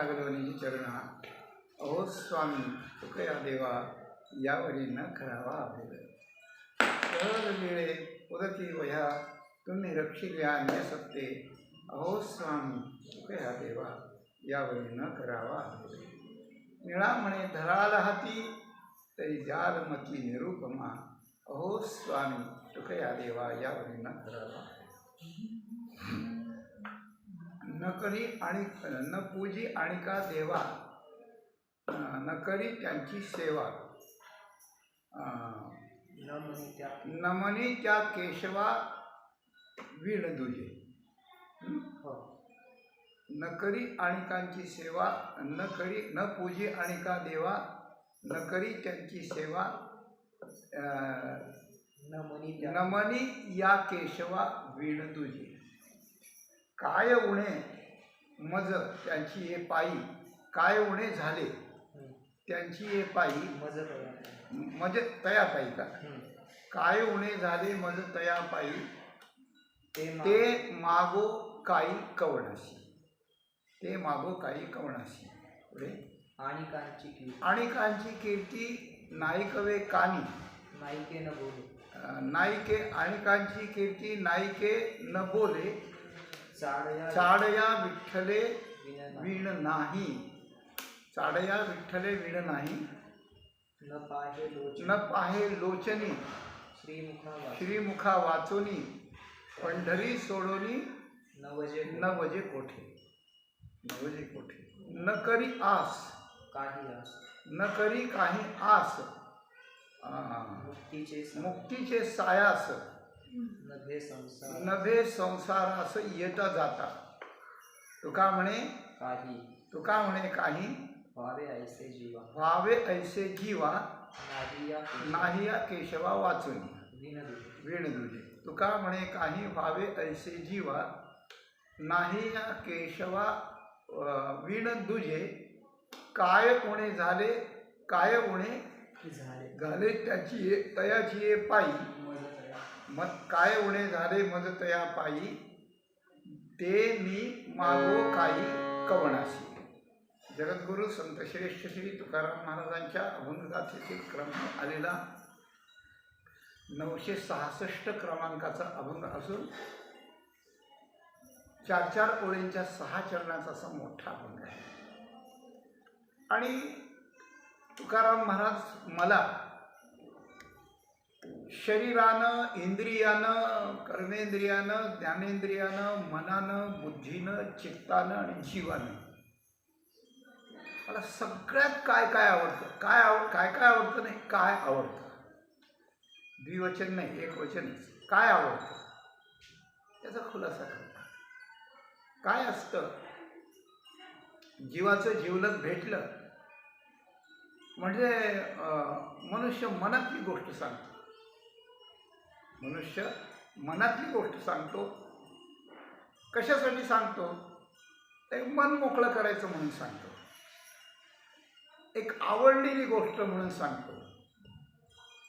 लागलोनी चरणा, अहो स्वामी तुकया देवा यावरी न करावा अभेद. सहज वेळे उदकी वह्या तुम्ही रक्षिल्या अन्य सत्ते, अहो स्वामी तुकया देवा यावरी न करावा अभेद. निळा म्हणे धराला हाती तरी जालमती निरुपमा, अहो स्वामी तुकया देवा यावरी न करावा. न करी आणि न पूजी आणि का देवा, न करी त्यांची सेवा, न म्हणी त्या केशवा वीण दुजे. न करी आणिकांची सेवा, न पूजी आणि का देवा, न करी त्यांची सेवा, न म्हणी या केशवा वीण दुजे. काय उणे मज त्यांची ये पायी, काय उणे झाले त्यांची ये पायी, मज तया पायी का, काय उणे झाले मज तया पायी, ते मागो काही कवणाशी, ते मागो काही कवणाशी. पुढे आणिकांची कीर्ती नायिकवे कानी, नायिके न बोले, नायिके आणिकांची कीर्ती नायिके न बोले, चाडया विठ्ठले वीण नाही, चाडया विठ्ठले वीण नाही, न पाहे लोचनी श्रीमुखा वाचोनी, पंढरी सोडोनी न वजे कोठे, न वजे कोठे. न करी आस न करी काही आस, मुक्तीचे सायास, नभे संसारास येता जाता. तुका म्हणे काही व्हावे ऐसे जीवा, नाही या केशवा वाचुनी वीण दुजे. तुका म्हणे काही व्हावे ऐसे जीवा, नाही या केशवा वीण दुजे. काय उणे झाले, काय उणे झाले त्याची तयाची ये पायी, मग काय उणे झाले मज तया पायी, ते मी मागो काही कवणाशी. जगद्गुरु संत श्रेष्ठ श्री तुकाराम महाराजांच्या अभंगगाथेतील क्रम आलेला 966 क्रमांकाचा अभंग असून 4 ओळींच्या 6 चरणाचा असा मोठा अभंग आहे. आणि तुकाराम महाराज मला शरीरानं, इंद्रियानं, कर्मेंद्रियानं, ज्ञानेंद्रियानं, मनानं, बुद्धीनं, चित्तानं आणि जीवानं मला सगळ्यात काय काय आवडतं, काय आवडतं नाही, काय आवडतं. द्विवचन नाही, एकवचनच. काय आवडतं त्याचा खुलासा करतात. काय असतं, जीवाचं जिवलग भेटलं म्हणजे मनुष्य मनातली गोष्ट सांगतो. मनुष्य मनातली गोष्ट सांगतो. कशासाठी सांगतो, एक मन मोकळं करायचं म्हणून सांगतो, एक आवडलेली गोष्ट म्हणून सांगतो.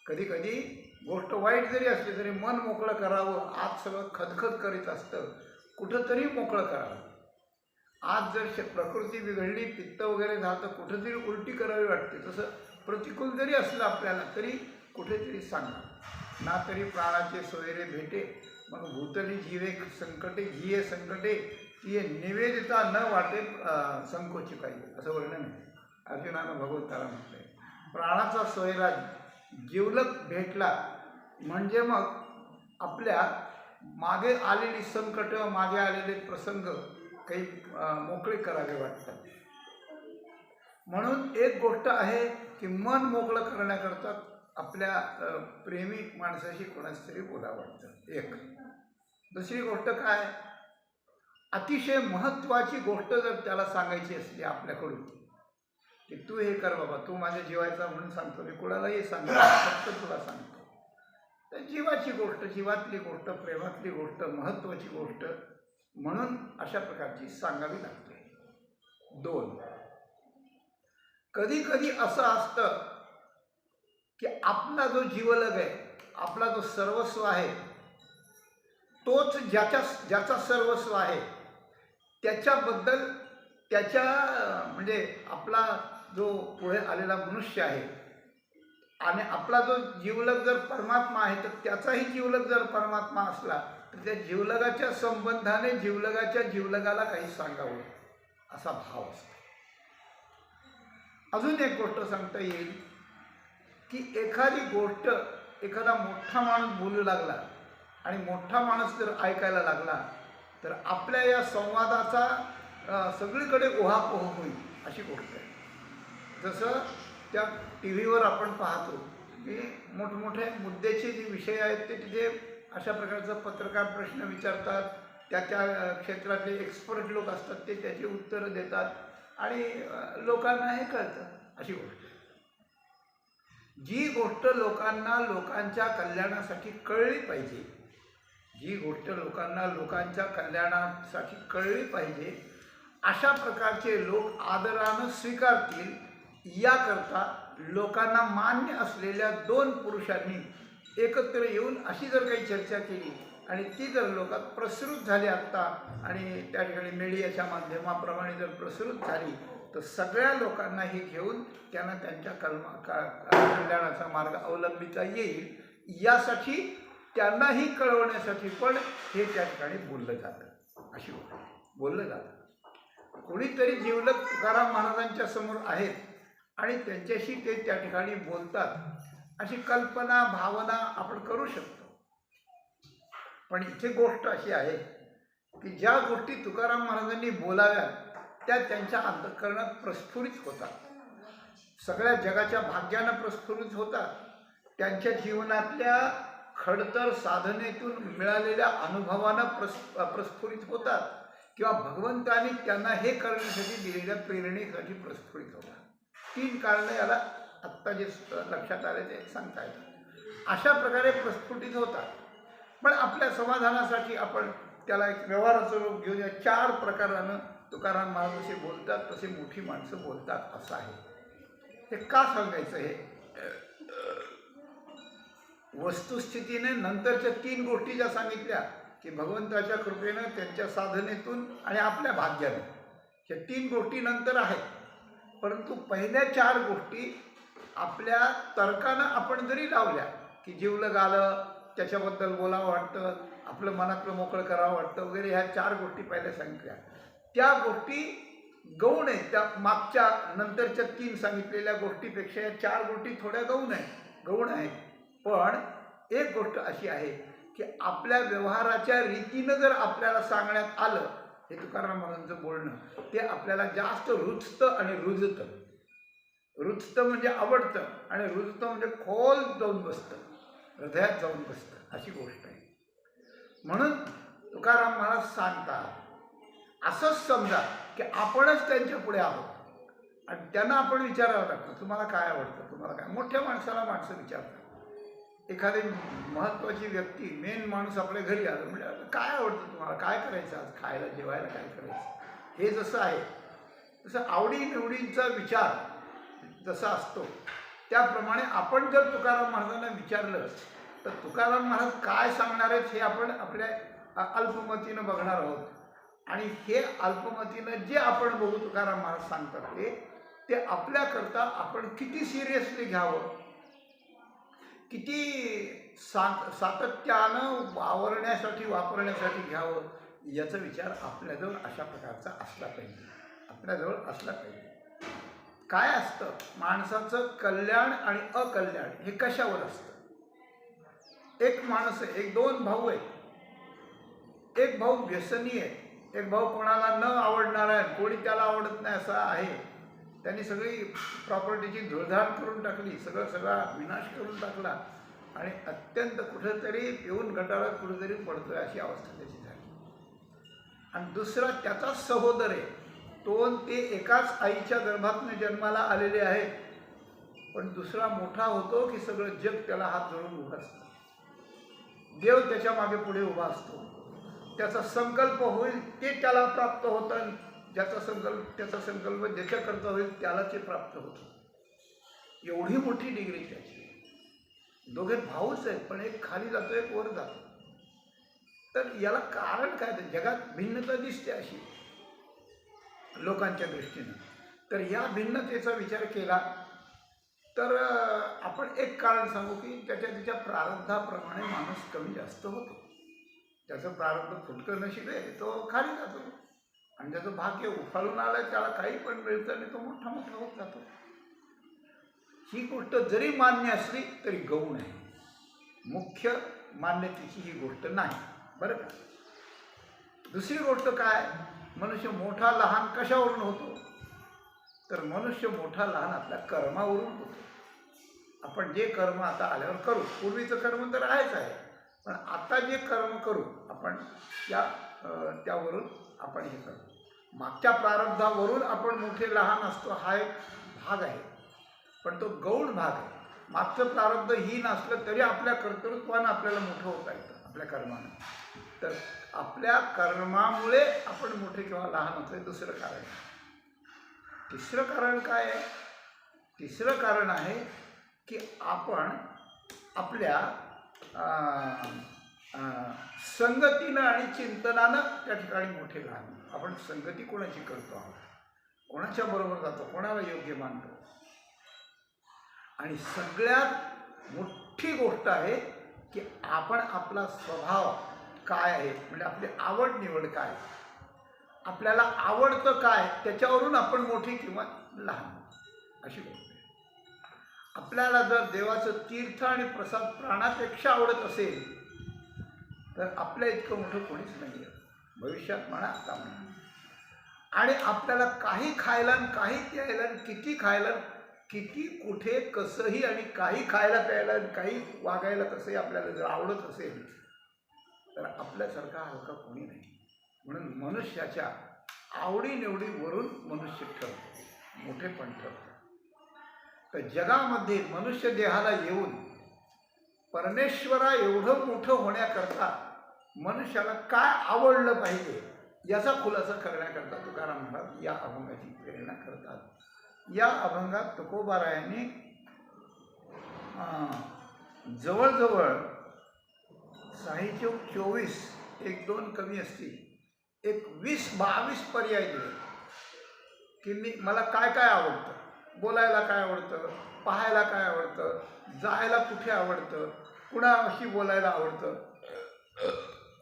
कधी कधी गोष्ट वाईट जरी असली तरी मन मोकळं करावं, आज सगळं खदखद करीत असतं, कुठंतरी मोकळं करावं. आज जर प्रकृती बिघडली, पित्त वगैरे झालं तर कुठंतरी उलटी करावी वाटते. तसं प्रतिकूल जरी असलं आपल्याला तरी कुठेतरी सांगा ना, तरी प्राणाचे सोयरे भेटे, मग भूतली जीवे संकटे, जिये संकटे तिये निवेदिता न वाटे संकोची पाहिजे, असं वर्णन आहे. अर्जुनानं भगवंताला म्हटलंय. प्राणाचा सोयरा जिवलग भेटला म्हणजे मग आपल्या मागे आलेली संकट, मागे आलेले प्रसंग काही मोकळे करावे वाटतात. म्हणून एक गोष्ट आहे की मन मोकळं करण्याकरता आपल्या प्रेमी माणसाशी कोणाच तरी बोलावं वाटतं. एक. दुसरी गोष्ट काय, अतिशय महत्त्वाची गोष्ट जर त्याला सांगायची असली आपल्याकडून की तू हे कर बाबा, तू माझ्या जीवाचा म्हणून सांगतो, मी कुणालाही सांगतो, फक्त तुला सांगतो. तर जीवाची गोष्ट, जीवातली गोष्ट, प्रेमातली गोष्ट, महत्त्वाची गोष्ट म्हणून अशा प्रकारची सांगावी लागते. 2. कधी कधी असं असतं की आपला जो जीवलग आहे, आपला जो सर्वस्व आहे, तोच ज्याचा सर्वस्व आहे त्याच्याबद्दल त्याच्या म्हणजे आपला जो पुढे आलेला मनुष्य आहे आणि आपला जो जीवलग जर परमात्मा आहे तर त्याचाही जीवलग जर परमात्मा असला तर त्या जीवलगाच्या संबंधाने जीवलगाच्या जीवलगाला काही सांगावं असा भाव असतो. अजून एक गोष्ट सांगता येईल की एखादी गोष्ट एखादा मोठा माणूस बोलू लागला आणि मोठा माणूस जर ऐकायला लागला तर आपल्या या संवादाचा सगळीकडे ओहापोह होईल अशी गोष्ट आहे. जसं त्या टी व्हीवर आपण पाहतो की मोठमोठे मुद्द्याचे जे विषय आहेत ते तिथे अशा प्रकारचा पत्रकार प्रश्न विचारतात, त्या क्षेत्रातले एक्सपर्ट लोक असतात ते त्याची उत्तरं देतात आणि लोकांना हे कळतं अशी गोष्ट. जी गोष्ट लोकांना लोकांच्या कल्याणासाठी कळली पाहिजे, जी गोष्ट लोकांना लोकांच्या कल्याणासाठी कळली पाहिजे अशा प्रकारचे लोक आदरानं स्वीकारतील याकरता लोकांना मान्य असलेल्या दोन पुरुषांनी एकत्र येऊन अशी जर काही चर्चा केली आणि ती जर लोकात प्रसृत झाली आत्ता आणि त्या ठिकाणी मीडियाच्या माध्यमाप्रमाणे जर प्रसृत झाली तर सगळ्या लोकांना ही घेऊन त्यांना त्यांच्या कल्याणाचा मार्ग अवलंबिता येईल यासाठी त्यांनाही कळवण्यासाठी पण हे त्या ठिकाणी बोललं जातं अशी बोललं जातं. कोणीतरी जीवलग तुकाराम महाराजांच्या समोर आहेत आणि त्यांच्याशी ते त्या ठिकाणी बोलतात अशी कल्पना भावना आपण करू शकतो. पण इथे गोष्ट अशी आहे की ज्या गोष्टी तुकाराम महाराजांनी बोलाव्यात त्या त्यांच्या अंतःकरणात प्रस्फुरित होतात, सगळ्या जगाच्या भाग्यानं प्रस्फुरित होतात, त्यांच्या जीवनातल्या खडतर साधनेतून मिळालेल्या अनुभवानं प्रस्फुरित होतात किंवा भगवंतांनी त्यांना हे करण्यासाठी दिलेल्या प्रेरणेसाठी प्रस्फुरित होतात. 3 कारणं याला आत्ता जे लक्षात आले ते सांगता येतात. अशा प्रकारे प्रस्फुटित होतात. पण आपल्या समाधानासाठी आपण त्याला एक व्यवहाराचं रूप घेऊन या 4 प्रकारानं तुकाराम महाराज जसे बोलतात तसे मोठी माणसं बोलतात असं आहे. हे का सांगायचं? हे वस्तुस्थितीने नंतरच्या 3 गोष्टी ज्या सांगितल्या की भगवंताच्या कृपेनं त्यांच्या साधनेतून आणि आपल्या भाग्यानं, ह्या 3 गोष्टी नंतर आहेत. परंतु पहिल्या 4 गोष्टी आपल्या तर्कानं आपण जरी लावल्या की जीवलग आलं त्याच्याबद्दल बोलावं वाटतं, आपलं मनातलं मोकळं करावं वाटतं वगैरे, ह्या 4 गोष्टी पहिल्या सांगितल्या त्या गोष्टी गौण आहेत. त्या मागच्या नंतरच्या 3 सांगितलेल्या गोष्टीपेक्षा या 4 गोष्टी थोड्या गौण आहेत. पण एक गोष्ट अशी आहे की आपल्या व्यवहाराच्या रीतीनं जर आपल्याला सांगण्यात आलं, हे तुकाराम महाराजांचं बोलणं ते आपल्याला जास्त रुचतं आणि रुजतं. रुचतं म्हणजे आवडतं आणि रुजतं म्हणजे खोल जाऊन बसतं, हृदयात जाऊन बसतं अशी गोष्ट आहे. म्हणून तुकाराम महाराज सांगतात असंच समजा की आपणच त्यांच्या पुढे आहोत आणि त्यांना आपण विचारावं लागतं तुम्हाला काय आवडतं, तुम्हाला काय. मोठ्या माणसाला माणसं विचारतात. एखादी महत्त्वाची व्यक्ती मेन माणूस आपल्या घरी आलं म्हणजे काय आवडतं तुम्हाला, काय करायचं आज खायला जेवायला काय करायचं, हे जसं आहे तसं आवडीनिवडींचा विचार जसा असतो त्याप्रमाणे आपण जर तुकाराम महाराजांना विचारलं तर तुकाराम महाराज काय सांगणार आहेत हे आपण आपल्या अल्पमतीनं बघणार आहोत. आणि हे अल्पमतीनं जे आपण बघू तुकाराम महाराज सांगतात ते आपल्याकरता आपण किती सिरियसली घ्यावं, किती सातत्यानं वापरण्यासाठी घ्यावं याचा विचार आपल्याजवळ अशा प्रकारचा असला पाहिजे. काय असतं माणसाचं कल्याण आणि अकल्याण हे कशावर असतं? एक माणूस आहे, एक 2 भाऊ आहेत. एक भाऊ व्यसनी आहे, एक भाऊ कोणाला न आवडणार आहे, कोणी त्याला आवडत नाही असा आहे. त्यांनी सगळी प्रॉपर्टीची धुळधाळ करून टाकली, सगळा विनाश करून टाकला आणि अत्यंत कुठेतरी पिऊन गटारात कुठेतरी पडतोय अशी अवस्था त्याची झाली. आणि दुसरा त्याचा सहोदर आहे, ते एकाच आईच्या गर्भातून जन्माला आलेले आहेत. पण दुसरा मोठा होतो की सगळं जग त्याला हात जोडून उभं असतं, देव त्याच्या मागे पुढे उभा असतो, त्याचा संकल्प होईल ते त्याला प्राप्त होतं, त्याचा संकल्प ज्याच्याकरता होईल त्याला ते प्राप्त होतं. एवढी मोठी डिग्री त्याची. दोघे भाऊच आहेत पण एक खाली जातो एक वर जातो. तर याला कारण काय? जगात भिन्नता दिसते अशी. लोकांच्या दृष्टीनं. तर या भिन्नतेचा विचार केला तर आपण एक कारण सांगू की त्याच्या प्रारब्धाप्रमाणे माणूस कमी जास्त होतो. त्याचं प्रारब्ध फुटकं नशीब आहे तो खाली जातो आणि ज्याचं भाग्य उफाळून आलं त्याला काही पण मिळतं आणि तो मोठा मोठा होत जातो. ही गोष्ट जरी मान्य असली तरी गौण आहे, मुख्य मान्यतेची ही गोष्ट नाही, बरं का. दुसरी गोष्ट काय, मनुष्य मोठा लहान कशावरून होतो, तर मनुष्य मोठा लहान आपल्या कर्मावरून होतो. आपण जे कर्म आता आल्यावर करू, पूर्वीचं कर्म तर आहेच आहे, पण आता जे कर्म करू आपण त्यावरून आपण हे करू. मागच्या प्रारब्धावरून आपण मोठे लहान असतो हा एक भाग आहे, पण तो गौण भाग आहे. मागचं प्रारब्ध हीन असलं तरी आपल्या कर्तृत्वानं आपल्याला मोठं होता येतं आपल्या कर्मानं. तर आपल्या कर्मामुळे आपण मोठे किंवा लहान होतो हे दुसरं कारण आहे. तिसरं कारण काय आहे, तिसरं कारण आहे की आपण आपल्या संगतीनं आणि चिंतनानं त्या ठिकाणी मोठे लहान. आपण संगती कोणाची करतो आहोत, कोणाच्या बरोबर जातो, कोणाला योग्य मानतो. आणि सगळ्यात मोठी गोष्ट आहे की आपण आपला स्वभाव काय आहे, म्हणजे आपली आवड निवड काय, आपल्याला आवडतं काय त्याच्यावरून आपण मोठी किंवा लहान अशी गोष्ट आहे. आपल्याला जर देवाचं तीर्थ आणि प्रसाद प्राणापेक्षा आवडत असेल तर आपल्या इतकं मोठं कोणीच नाही आहे, भविष्यात म्हणा आता म्हणा. आणि आपल्याला काही खायला काही प्यायला किती खायला किती कुठे कसंही आणि काही खायला प्यायला काही वागायला कसंही आपल्याला जर आवडत असेल तर आपल्यासारखा हलका कोणी नाही. म्हणून मनुष्याच्या आवडीनिवडीवरून मनुष्य ठरतो, मोठेपण ठरतो. तर जगामध्ये मनुष्य देहाला येऊन परमेश्वरा एवढं मोठं होण्याकरता मनुष्याला काय आवडलं पाहिजे याचा खुलासा करण्याकरता तुकाराम महाराज या अभंगाची प्रेरणा करतात. या अभंगात तुकोबारायांनी जवळजवळ 624 1-2 कमी असतील, एक 20-22 पर्याय दिले की मला काय काय आवडतं, बोलायला काय आवडतं, पाहायला काय आवडतं, जायला कुठे आवडतं, कुणाशी बोलायला आवडतं,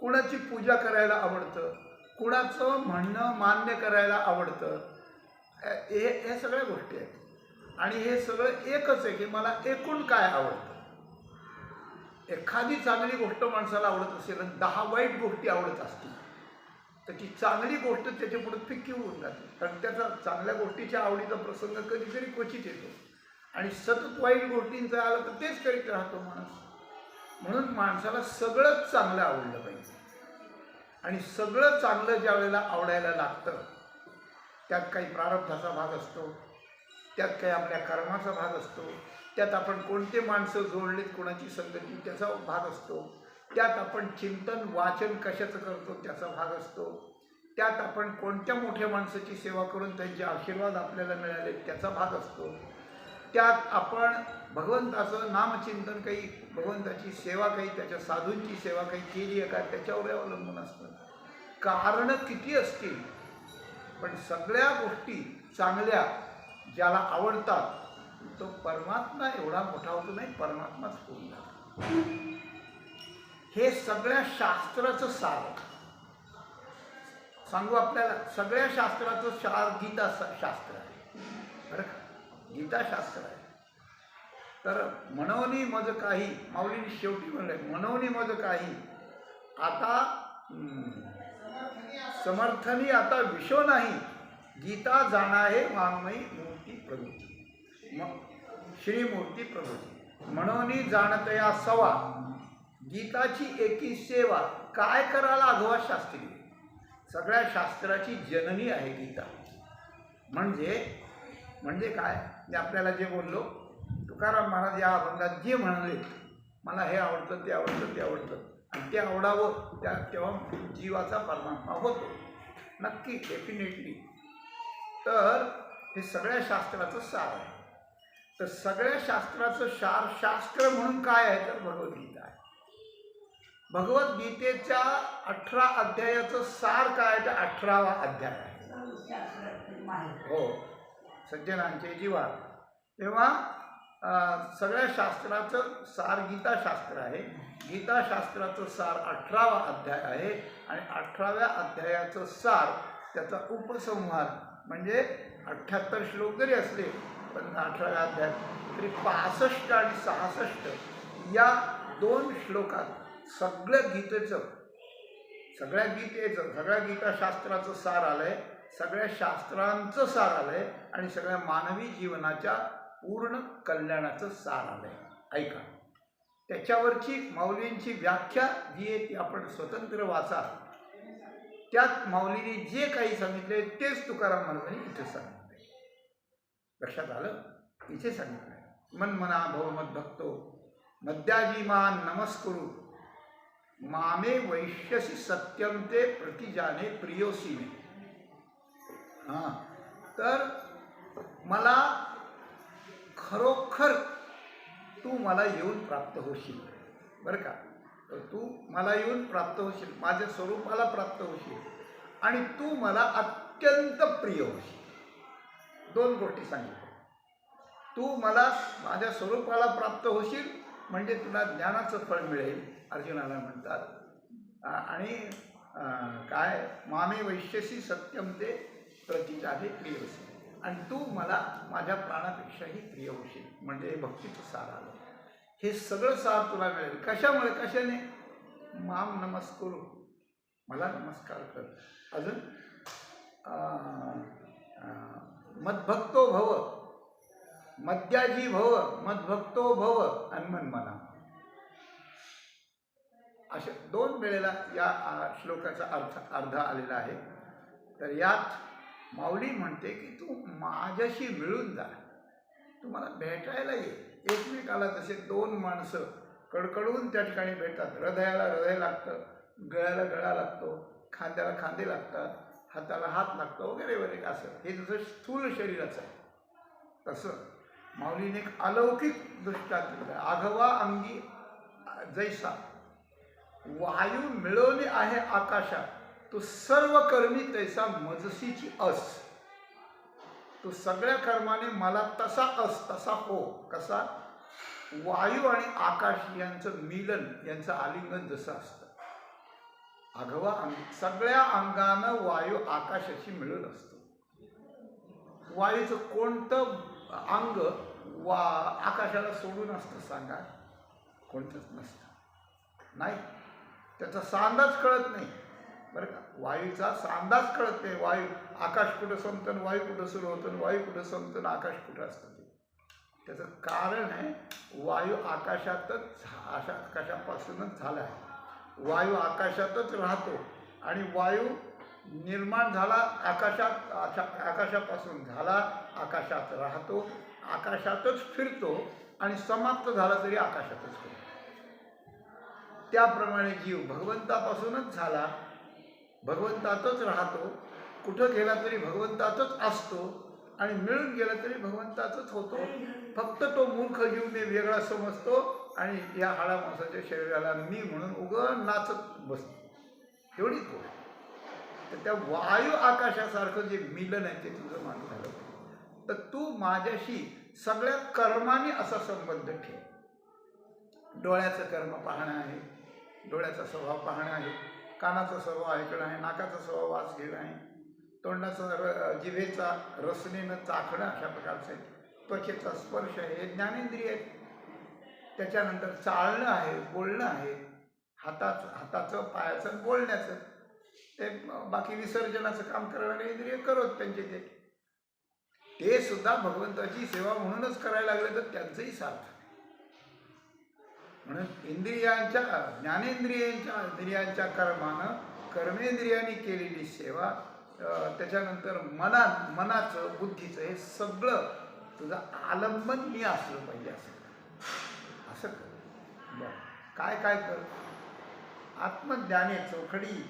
कुणाची पूजा करायला आवडतं, कुणाचं म्हणणं मान्य करायला आवडतं. हे सगळ्या गोष्टी आहेत. आणि हे सगळं एकच आहे की मला एकूण काय आवडतं. एखादी चांगली गोष्ट माणसाला आवडत असेल आणि 10 वाईट गोष्टी आवडत असतील तर ती चांगली गोष्ट त्याच्यापुढे फिक्की होऊन जाते. कारण त्याचा चांगल्या गोष्टीच्या आवडीचा प्रसंग कधीतरी क्वचित येतो आणि सतत वाईट गोष्टींचं आलं तर तेच करीत राहतो माणूस. म्हणून माणसाला सगळंच चांगलं आवडलं पाहिजे. आणि सगळं चांगलं ज्या वेळेला आवडायला लागतं त्यात काही प्रारब्धाचा भाग असतो, त्यात काही आपल्या कर्माचा भाग असतो, त्यात आपण कोणते माणसं जोडलेत कोणाची संगती त्याचा भाग असतो, त्यात आपण चिंतन वाचन कशाचं करतो त्याचा भाग असतो, त्यात आपण कोणत्या मोठ्या माणसाची सेवा करून त्यांचे आशीर्वाद आपल्याला मिळाले त्याचा भाग असतो, त्यात आपण भगवंताचं नामचिंतन काही भगवंताची सेवा काही त्याच्या साधूंची सेवा काही केली आहे का त्याच्यावर अवलंबून असतं. कारणं किती असतील पण सगळ्या गोष्टी चांगल्या ज्याला आवडतात तो परमात्मा एवढा मोठा होतो नाही, परमात्माच होऊन जातो. हे सगळ्या शास्त्राचं सार सांगू आपल्याला. सगळ्या शास्त्राचं सार गीता शास्त्र आहे, बरं का. गीता शास्त्र आहे. तर मनोनी मज काही, माऊलींनी शेवटी म्हणलंय मनोनी मज काही आता समर्थनी आता विषो नाही, गीता जाणा आहे वाङ्मयी मूर्ती प्रभूची, श्रीमूर्ती प्रभूची. मनोनी जाणतया सवा, गीताची एकी सेवा, काय करायला अघवा शास्त्री. सगळ्या शास्त्राची जननी आहे गीता. म्हणजे काय, मी आपल्याला जे बोललो, तुकाराम महाराज या अभंगात जे म्हणाले मला हे आवडतं ते आवडतं ते आवडतं आणि ते आवडावं तेव्हा जीवाचा परमात्मा होतो नक्की, डेफिनेटली. तर हे सगळ्या शास्त्राचं सार आहे. तर सगळ्या शास्त्राचं शास्त्र म्हणून काय आहे तर भगवद्गीता आहे. भगवद्गीतेच्या 18 अध्यायाचं सार काय तर 18वा अध्याय आहे. हो, सज्जनांचे जिव्हाळ. तेव्हा सगळ्या शास्त्राचं सार गीताशास्त्र आहे. गीताशास्त्राचं सार 18वा अध्याय आहे आणि 18व्या अध्यायाचं सार त्याचा उपसंहार म्हणजे 78 श्लोक जरी असले पण 18व्या अध्यायात तरी 65 आणि 66 या 2 श्लोकात सगळ्या गीतेचं सगळ्या गीताशास्त्राचं सार आलंय, सगळ्या शास्त्रांचं सार आलंय आणि सगळ्या मानवी जीवनाच्या पूर्ण कल्याणाचं सार आलंय. ऐका, त्याच्यावरची माऊलींची व्याख्या जी आहे ती आपण स्वतंत्र वाचा. त्यात माऊलीने जे काही सांगितले तेच तुकाराम महाराजांनी इथे सांगितले. लक्षात आलं? इथे सांगितलं, मन मना भव मद भक्तो मद्याजीमान नमस्कुरु मामे वैश्यसी सत्यम ते प्रतिजाने प्रियोसी मे. हां, तर मला खरोखर तू मला येऊन प्राप्त होशील. बरं का? तर तू मला येऊन प्राप्त होशील, माझ्या स्वरूपाला प्राप्त होशील आणि तू मला अत्यंत प्रिय होशील. 2 गोष्टी सांगितल्या. तू मला माझ्या स्वरूपाला प्राप्त होशील म्हणजे तुला ज्ञानाचं फळ मिळेल अर्जुनाला म्हणतात. आणि काय मामे वैश्यसी सत्यम ते प्रतिजाने प्रिय होशील आणि तू मला माझ्या प्राणापेक्षाही प्रिय होशील म्हणजे हे भक्तीचं सार आलं. हे सगळं सार तुला मिळेल. कशामुळे? कशाने? माम नमस्कुरु, मला नमस्कार कर. अजून मद्भक्तो भव, मद्याजी भव, मद्भक्तो भव आणि मन्मना. अशा 2 वेळेला या श्लोकाचा अर्थ आलेला आहे. तर यात माऊली म्हणते की तू माझ्याशी मिळून जा, तू मला भेटायला ये. एकमेकाला जसे 2 माणसं कडकडून त्या ठिकाणी भेटतात, हृदयाला हृदय लागतं, गळ्याला गळा लागतो, खांद्याला खांदे लागतात, हाताला हात लागतो वगैरे वगैरे. असं हे जसं स्थूल शरीराचं आहे तसं माऊलीने एक अलौकिक दृष्टांत दिला. आघवा अंगी जैसा वायू मिळवणे आहे आकाशात, तू सर्व कर्मी तैसा मजसीची अस. तू सगळ्या कर्माने मला तसा अस, तसा हो. कसा? वायू आणि आकाश यांचं मिलन, यांचं आलिंगन जसं असतं. आघवा अंगी, सगळ्या अंगानं वायू आकाशाशी मिळून असतो. वायूचं कोणतं अंग आकाशाला सोडून असतं सांगा? कोणतंच नसतं. नाही, त्याचा सांदाच कळत नाही. बरं का? वायूचा सांदाच कळत नाही. वायू आकाश कुठं संपतं, वायू कुठं सुरू होतं, वायू कुठं संपतं, आकाश कुठं असतं. त्याचं कारण आहे वायू आकाशातच, आकाशापासूनच झाला आहे. वायू आकाशातच राहतो आणि वायू निर्माण झाला आकाशात, आकाशापासून झाला, आकाशात राहतो, आकाशातच फिरतो आणि समाप्त झाला तरी आकाशातच फिरतो. त्याप्रमाणे जीव भगवंतापासूनच झाला, भगवंतातच राहतो, कुठं गेला तरी भगवंतातच असतो आणि मिळून गेला तरी भगवंतातच होतो. फक्त तो मूर्ख जीव मी वेगळा समजतो आणि या हाडा मांसाच्या शरीराला मी म्हणून उगं नाचत बसतो. एवढीच गोष्ट. तर त्या वायू आकाशासारखं जे मिलन आहे ते तुझं मान झालं. तर तू माझ्याशी सगळ्या कर्माने असा संबंध ठेव. डोळ्याचं कर्म पाहणं आहे, डोळ्याचा स्वभाव पाहणं आहे, कानाचा स्वभाव ऐकणं आहे, नाकाचा स्वभाव वास घेणं आहे, तोंडाचा जिभेचा रसनेनं चाखणं अशा प्रकारचं आहे, त्वचेचा स्पर्श आहे, हे ज्ञानेंद्रिय आहेत. त्याच्यानंतर चालणं आहे, बोलणं आहे, हाताचं पायाचं बोलण्याचं, ते बाकी विसर्जनाचं काम करणारे इंद्रिय करत त्यांचे ते सुद्धा भगवंताची सेवा म्हणूनच करायला लागले तर त्यांचंही सार्थ. म्हणून इंद्रियांच्या, ज्ञानेंद्रियांच्या इंद्रियांच्या कर्मानं, कर्मेंद्रियांनी केलेली सेवा, त्याच्यानंतर मनाचं, बुद्धीचं, हे सगळं तुझं आलंबन मी असलं पाहिजे. असं कर. बरं, काय काय कर? आत्मज्ञाने चौखडी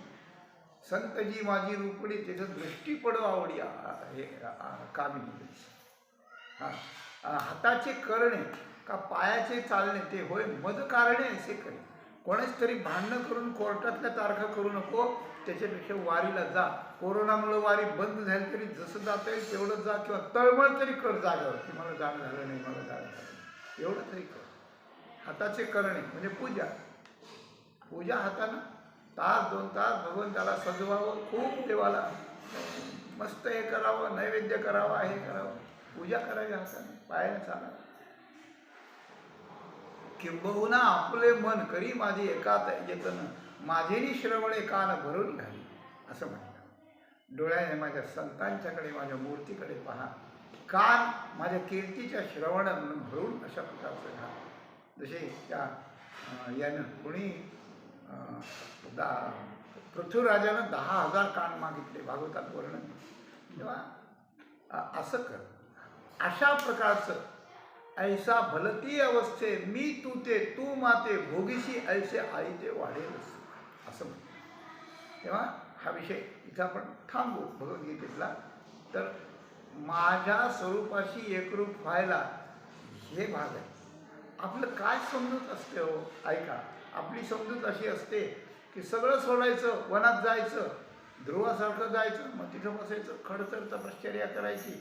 संतजी माझी रूपडी, त्याचं दृष्टी पडो आवडी हे कामिनी. हाताचे करणे का पायाचे चालणे ते होय मद कारणे असे करे. कोणाच तरी भांडणं करून कोर्टातल्या तारखा करू नको, त्याच्यापेक्षा वारीला जा. कोरोनामुळे वारी बंद झाली तरी जसं जाता येईल तेवढं जा, किंवा तळमळ तरी कर जागेवर की मला जाणं झालं नाही, मला जाणं झालं नाही, एवढं तरी कर. हाताचे करणे म्हणजे पूजा. पूजा हातानं तास 2 तास भगवंताला सजवावं, खूप देवाला मस्त हे करावं, नैवेद्य करावा, हे करावं, पूजा करावी हाताने, पायाने चालावं. किंबहुना आपले मन करी माझी एकात येतन, माझेनी श्रवणे कान भरून घाली, असं म्हणतात. डोळ्याने माझ्या संतांच्याकडे, माझ्या मूर्तीकडे पहा, कान माझ्या कीर्तीच्या श्रवण भरून अशा प्रकारचं घाल. जसे त्या यानं कोणी पृथ्वीराजानं 10,000 कान मागितले, भागवतात वर्णन. तेव्हा असं कर, अशा प्रकारचं ऐसा भलती अवस्थे मी तू ते तू माते भोगीशी ऐसे आई ते वाढेलच, असं म्हणतात. तेव्हा हा विषय इथं आपण थांबू भगवद्गीतेतला. तर माझ्या स्वरूपाशी एकरूप व्हायला हे भाग आहे. आपलं काय समजूत असते हो, ऐका. आपली समजूत अशी असते की सगळं सोडायचं, वनात जायचं, ध्रुवासारखं जायचं, मग तिथं बसायचं, खडतर तपश्चर्या करायची.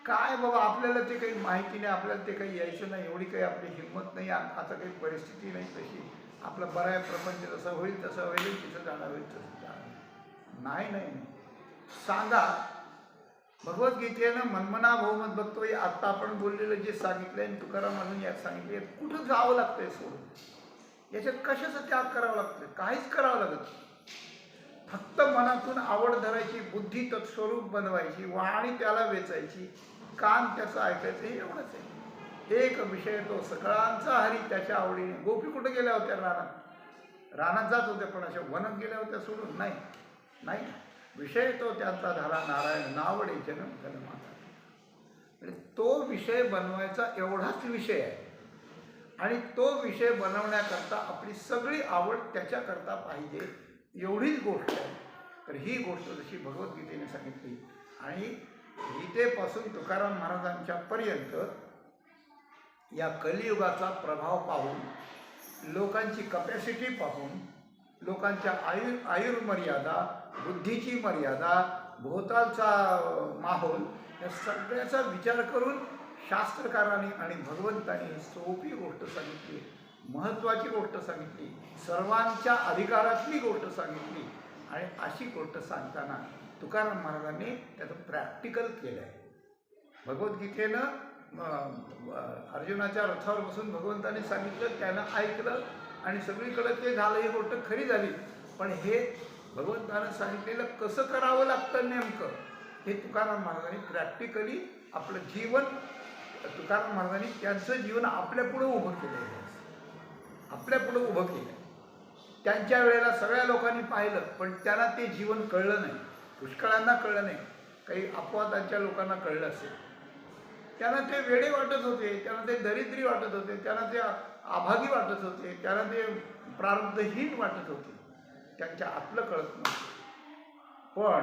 काय बाबा, आपल्याला ते काही माहिती नाही, आपल्याला ते काही यायचं नाही, एवढी काही आपली हिंमत नाही, आता काही परिस्थिती नाही तशी. आपलं बरं आहे, प्रपंच जसं होईल तसं होईल, तिथं जाणं होईल तसं जाणं. नाही, सांगा. भगवद्गीतेनं मनमना बहुमत बघतो, आत्ता आपण बोललेलं जे सांगितलं आहे, तुकाराम अजून यात सांगितले, कुठं जावं लागतंय सोडून? याच्यात कशाचं त्याग करावं लागतं? काहीच करावं लागत. फक्त मनातून आवड धरायची, बुद्धी तत्स्वरूप बनवायची, वाणी त्याला वेचायची, कान त्याचं ऐकायचं, हे एवढंच आहे. एक विषय तो सगळ्यांचा हरी त्याच्या आवडीने. गोपी कुठे गेल्या होत्या? रानात जात होत्या, पण अशा वनात गेल्या होत्या सोडून? नाही. विषय तो त्यांचा झाला नारायण, नावडे जन्म जन्माचा. म्हणजे तो विषय बनवायचा एवढाच विषय आहे. आणि तो विषय बनवण्याकरता आपली सगळी आवड त्याच्याकरता पाहिजे, एवढीच गोष्ट आहे. तर ही गोष्ट जशी भगवद्गीतेने सांगितली, आणि गीतेपासून तुकाराम महाराजांच्या पर्यंत या कलियुगाचा प्रभाव पाहून, लोकांची कपॅसिटी पाहून, लोकांच्या आयुर्मर्यादा, बुद्धीची मर्यादा, भोवतालचा माहोल, या सगळ्याचा विचार करून शास्त्रकारांनी आणि भगवंतांनी सोपी गोष्ट सांगितली, महत्त्वाची गोष्ट सांगितली, सर्वांच्या अधिकारातली गोष्ट सांगितली. आणि अशी गोष्ट सांगताना तुकाराम महाराजांनी त्याचं प्रॅक्टिकल केलं आहे. भगवद्गीतेनं अर्जुनाच्या रथावर बसून भगवंतांनी सांगितलं, त्यानं ऐकलं आणि सगळीकडं ते झालं, ही गोष्ट खरी झाली. पण हे भगवंतानं सांगितलेलं कसं करावं लागतं नेमकं, हे तुकाराम महाराजांनी प्रॅक्टिकली आपलं जीवन, तुकाराम महाराजांनी त्यांचं जीवन आपल्यापुढं उभं केलं आहे. आपल्यापुढं उभं केलं. त्यांच्या वेळेला सगळ्या लोकांनी पाहिलं, पण त्यांना ते जीवन कळलं नाही. पुष्कळांना कळलं नाही, काही अपवादांच्या लोकांना कळलं असेल. त्यांना ते वेडे वाटत होते, त्यांना ते दरिद्री वाटत होते, त्यांना ते अभागी वाटत होते, त्यांना ते प्रारब्धहीन वाटत होते. त्यांच्या आतलं कळत नव्हतं. पण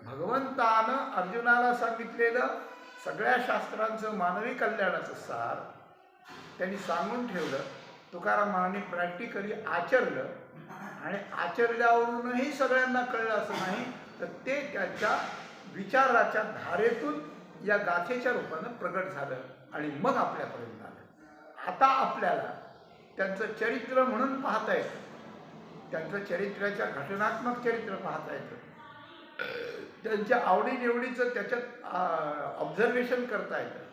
भगवंतानं अर्जुनाला सांगितलेलं सगळ्या शास्त्रांचं मानवी कल्याणाचं सार त्यांनी सांगून ठेवलं. तुकाराम महाराजांनी प्रॅक्टिकली आचरलं, आणि आचरल्यावरूनही सगळ्यांना कळलं असं नाही, तर ते त्याच्या विचाराच्या धारेतून या गाथेच्या रूपानं प्रगट झालं आणि मग आपल्यापर्यंत आलं. आता आपल्याला त्यांचं चरित्र म्हणून पाहता येतं, त्यांचं चरित्राच्या घटनात्मक चरित्र पाहता येतं, त्यांच्या आवडीनिवडीचं त्याच्यात ऑब्झर्वेशन करता येतं.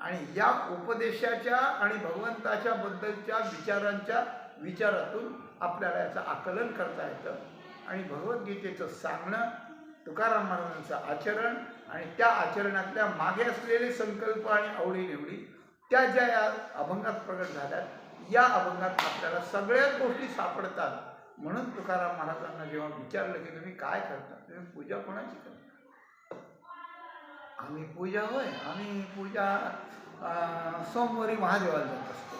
आणि या उपदेशाच्या आणि भगवंताच्या बद्दलच्या विचारांच्या विचारातून आपल्याला याचं आकलन करता येतं. आणि भगवद्गीतेचं सांगणं, तुकाराम महाराजांचं आचरण आणि त्या आचरणातल्या मागे असलेले संकल्प आणि आवडीनिवडी, त्या ज्या या अभंगात प्रगट झाल्यात, या अभंगात आपल्याला सगळ्याच गोष्टी सापडतात. म्हणून तुकाराम महाराजांना जेव्हा विचारलं की तुम्ही काय करता, तुम्ही पूजा कोणाची करता? आम्ही पूजा आम्ही पूजा सोमवारी महादेवाला जात असतो,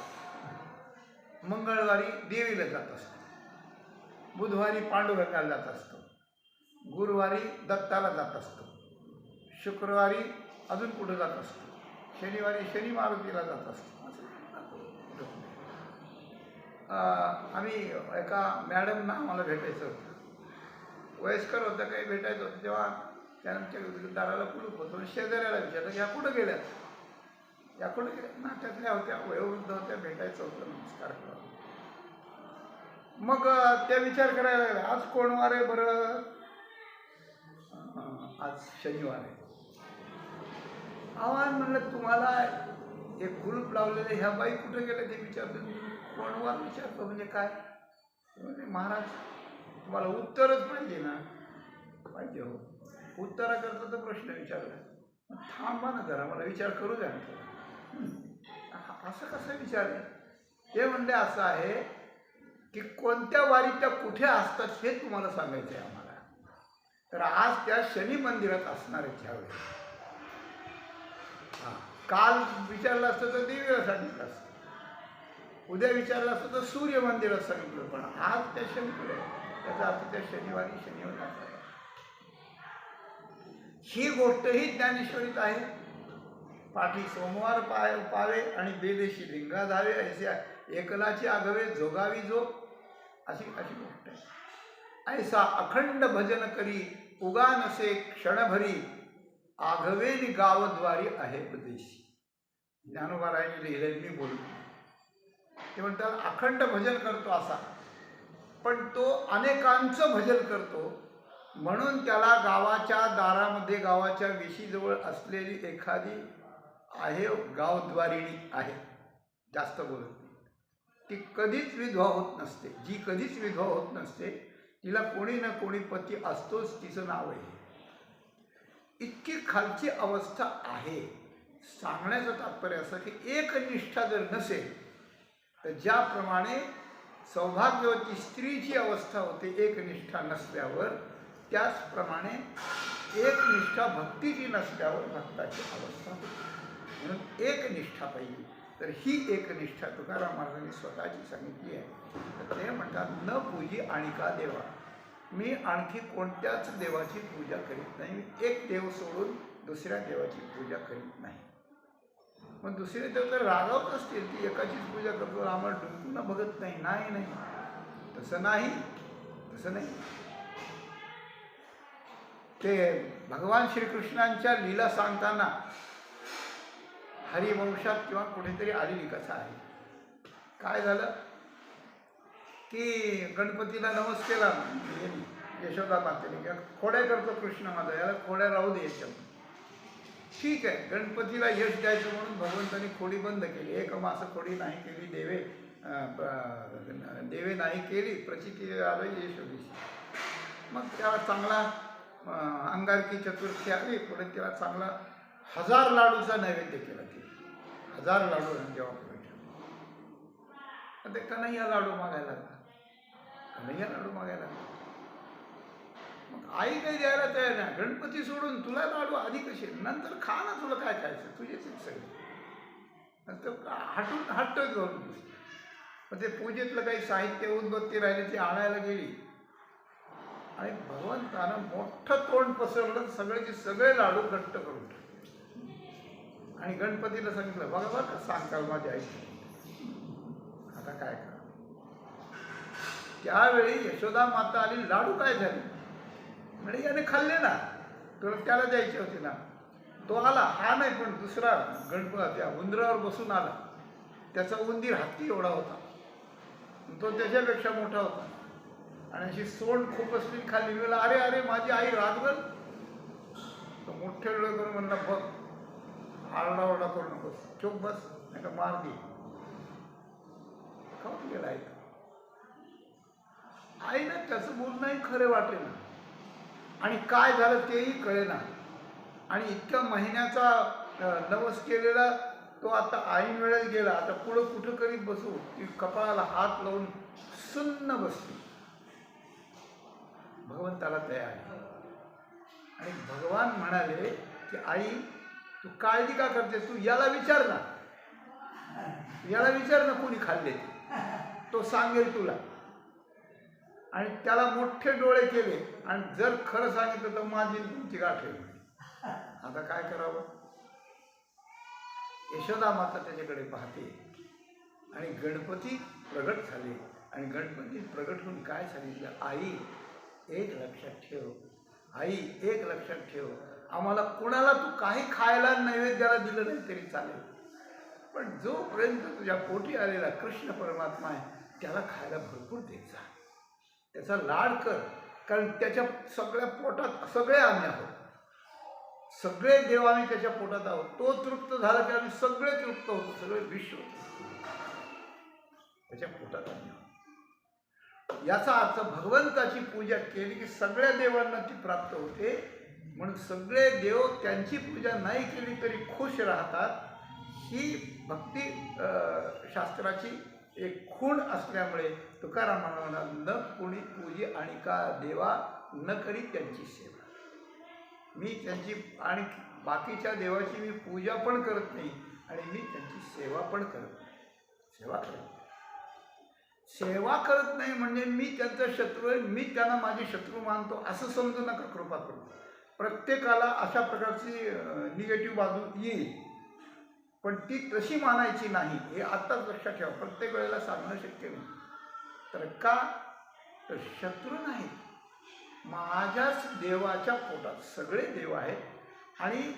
मंगळवारी देवीला जात असतो, बुधवारी पांडुरंगाला जात असतो, गुरुवारी दत्ताला जात असतो, शुक्रवारी अजून कुठं जात असतो, शनिवारी शनी मारुतीला जात असतो. आम्ही एका मॅडमना आम्हाला भेटायचं होतं. वयस्कर होतं, काही भेटायचं होतं. तेव्हा त्यांच्या दाराला कुलूप होतं. आणि शेजाऱ्याला विचारलं, या कुठं गेल्या? या कुठं गेल्या? नाट्यातल्या होत्या, वयोवृद्ध होत्या, भेटायचं होतं, नमस्कार करा. मग त्या विचार करायला लागल्या, आज कोण वार आहे बरं? आज शनिवार आहे. आव्हान म्हणलं, तुम्हाला एक कुलूप लावलेले ह्या बाई कुठे गेल्या ते विचारतो. कोणवार विचारतो म्हणजे काय? म्हणजे महाराज तुम्हाला उत्तरच पाहिजे ना. पाहिजे हो. उत्तराकरता तर प्रश्न विचारला. थांबा ना जरा, मला विचार करू द्या ना. असं कसं विचारलं? ते म्हणले असं आहे की कोणत्या वारी त्या कुठे असतात हे तुम्हाला सांगायचं आहे आम्हाला. तर आज त्या शनी मंदिरात असणार आहेत ह्यावेळी. काल विचारलं असतं तर देवीला सांगितलं असतं, उद्या विचारलं असतं तर सूर्य मंदिरात सांगितलं, पण आज त्या शनीकडे त्याचा अर्थ त्या शनिवारी शनिवार आहे. ही गोष्टही ज्ञानेश्वरीत आहे. पाठी सोमवार पावे आणि बेदेशी लिंगा धावे, ऐसे एकलाची आगवे जोगावी जो, अशी अशी गोष्ट आहे. ऐसा अखंड भजन करी उगा नसे क्षणभरी, आघवेनी गावद्वारी आहे प्रदेशी. ज्ञानोबारायांनी लिहिले, मी बोलतो. ते म्हणतात अखंड भजन करतो असा, पण तो अनेकांचं भजन करतो, म्हणून त्याला गावाच्या दारामध्ये गावाच्या वेशीजवळ असलेली एखादी आहे गावद्वारिणी आहे, जास्त बोलत नाही. ती कधीच विधवा होत नसते. जी कधीच विधवा होत नसते तिला कोणी ना कोणी पती असतोच, तिचं नाव आहे. इतकी खालची अवस्था आहे. सांगण्याचं तात्पर्य असं की एक निष्ठा जर नसेल तर ज्याप्रमाणे सौभाग्यवती स्त्रीची अवस्था होते एक निष्ठा नसल्यावर, त्याचप्रमाणे एक निष्ठा भक्तीची नसल्यावर भक्ताची अवस्था होते. म्हणून एक निष्ठा पाहिजे. तर ही एक निष्ठा तुकाराम महाराजांनी स्वतःची सांगितली आहे. तर ते म्हणतात, न पूजी आणिका देवा, मी आणखी कोणत्याच देवाची पूजा करीत नाही. मी एक देव सोडून दुसऱ्या देवाची पूजा करीत नाही. मग दुसरे देव तर रागावत असतील, ती एकाचीच पूजा करतो, आम्हाला डुंकून बघत नाही. नाही नाही, तसं नाही, तसं नाही. ते भगवान श्रीकृष्णांच्या लीला सांगताना हरिवंशात किंवा कुठेतरी आलेली कथा आहे. काय झालं की गणपतीला नमस केला यशोदा मातेने, खोड्या करतो कृष्ण माझा, याला खोड्या राहू दे याच्यात. ठीक आहे, गणपतीला यश द्यायचं म्हणून भगवंतांनी खोडी बंद केली. एक मास खोडी नाही केली, देवे नाही केली, प्रचिती आलं यशोदेशी. मग त्याला चांगला अंगारकी चतुर्थी आली, पुढे तेव्हा चांगला 1000 लाडूचा नैवेद्य केला. ते 1000 लाडू जेव्हा पुढे ते कन्हैया लाडू मागायला लागला, कन्हैया लाडू मागायला लागला. मग आई काही द्यायला तयार नाही. गणपती सोडून तुला लाडू आधी कसे, नंतर खा ना, तुला काय खायचं, तुझेच सगळे. नंतर हटून हट्ट घेऊन बसली. मग ते पूजेतलं काही साहित्य उदबत्ती राहिली ती आणायला गेली आणि भगवंतानं मोठं तोंड पसरलं, सगळेचे सगळे लाडू घट्ट करून टाकले. आणि गणपतीला सांगितलं, बघा बघा सांगताल माझी आई, आता काय करा. त्यावेळी यशोदा माता आली, लाडू काय झाले म्हणजे याने खाल्ले ना, तर त्याला द्यायचे होते ना. तो आला, हा नाही पण दुसरा गणपती त्या उंदरावर बसून आला. त्याचा उंदीर हत्ती एवढा होता, तो त्याच्यापेक्षा मोठा होता आणि अशी सोंड खूप असली खाली. गेला, अरे अरे माझी आई रातभर. तो मोठे डोळे करून म्हणला, बघ आरडाओरडा करू नकोस, चूप बस, नाही का मार दे. खाऊन गेला आई. आईला त्याचं बोलणंही खरे वाटले ना, आणि काय झालं तेही कळेना. आणि इतक्या महिन्याचा नवस केलेला तो आता ऐन वेळेस गेला. आता पुढं कुठं करीत बसू. ती कपाळाला हात लावून सुन्न बसली. भगवंताला तयार. आणि भगवान म्हणाले की आई तू काळजी का करते, तू याला विचार ना, याला विचार ना कोणी खाल्ले, तो सांगेल तुला. आणि त्याला मोठे डोळे केले आणि जर खरं सांगितलं तर माझी तुमची गाठ आहे. आता काय करावं. यशोदा माता त्याच्याकडे पाहते आणि गणपती प्रगट झाले. आणि गणपती प्रगट होऊन काय सांगितलं, आई एक लक्षात ठेव, आई एक लक्षात ठेव, आम्हाला कुणाला तू काही खायला नैवेद्याला दिलं नाही तरी चालेल, पण जोपर्यंत तुझ्या पोटी आलेला कृष्ण परमात्मा आहे त्याला खायला भरपूर देत जा, त्याचा लाड कर, कारण त्याच्या सगळ्या पोटात सगळे आम्ही आहोत, सगळे देव आम्ही त्याच्या पोटात आहोत. तो तृप्त झाला की आम्ही सगळे तृप्त होतो, सगळे विश्व तृप्त होतं. त्याच्या पोटात आम्ही आहोत. याचा अर्थ भगवंताची पूजा केली की सगळ्या देवांना ती प्राप्त होते, म्हणून सगळे देव त्यांची पूजा नाही केली तरी खुश राहतात. ही भक्ती शास्त्राची एक खूण असल्यामुळे तुकाराम म्हणाला, न कोणी पूजी आणि का देवा, न करी त्यांची सेवा. मी त्यांची आणि बाकीच्या देवाची मी पूजा पण करत नाही आणि मी त्यांची सेवा पण करत नाही. सेवा करत नाही म्हणजे मी त्यांचा शत्रू आहे, मी त्यांना माझे शत्रू मानतो असं समजू नका, कृपा करून. प्रत्येकाला अशा प्रकारची निगेटिव्ह बाजू येईल, पण ती तशी मानायची नाही, हे आत्ताच लक्षात ठेवा. प्रत्येक वेळेला सांगणं शक्य नाही. तर का, तर शत्रू नाही, माझ्याच देवाच्या पोटात सगळे देव आहेत आणि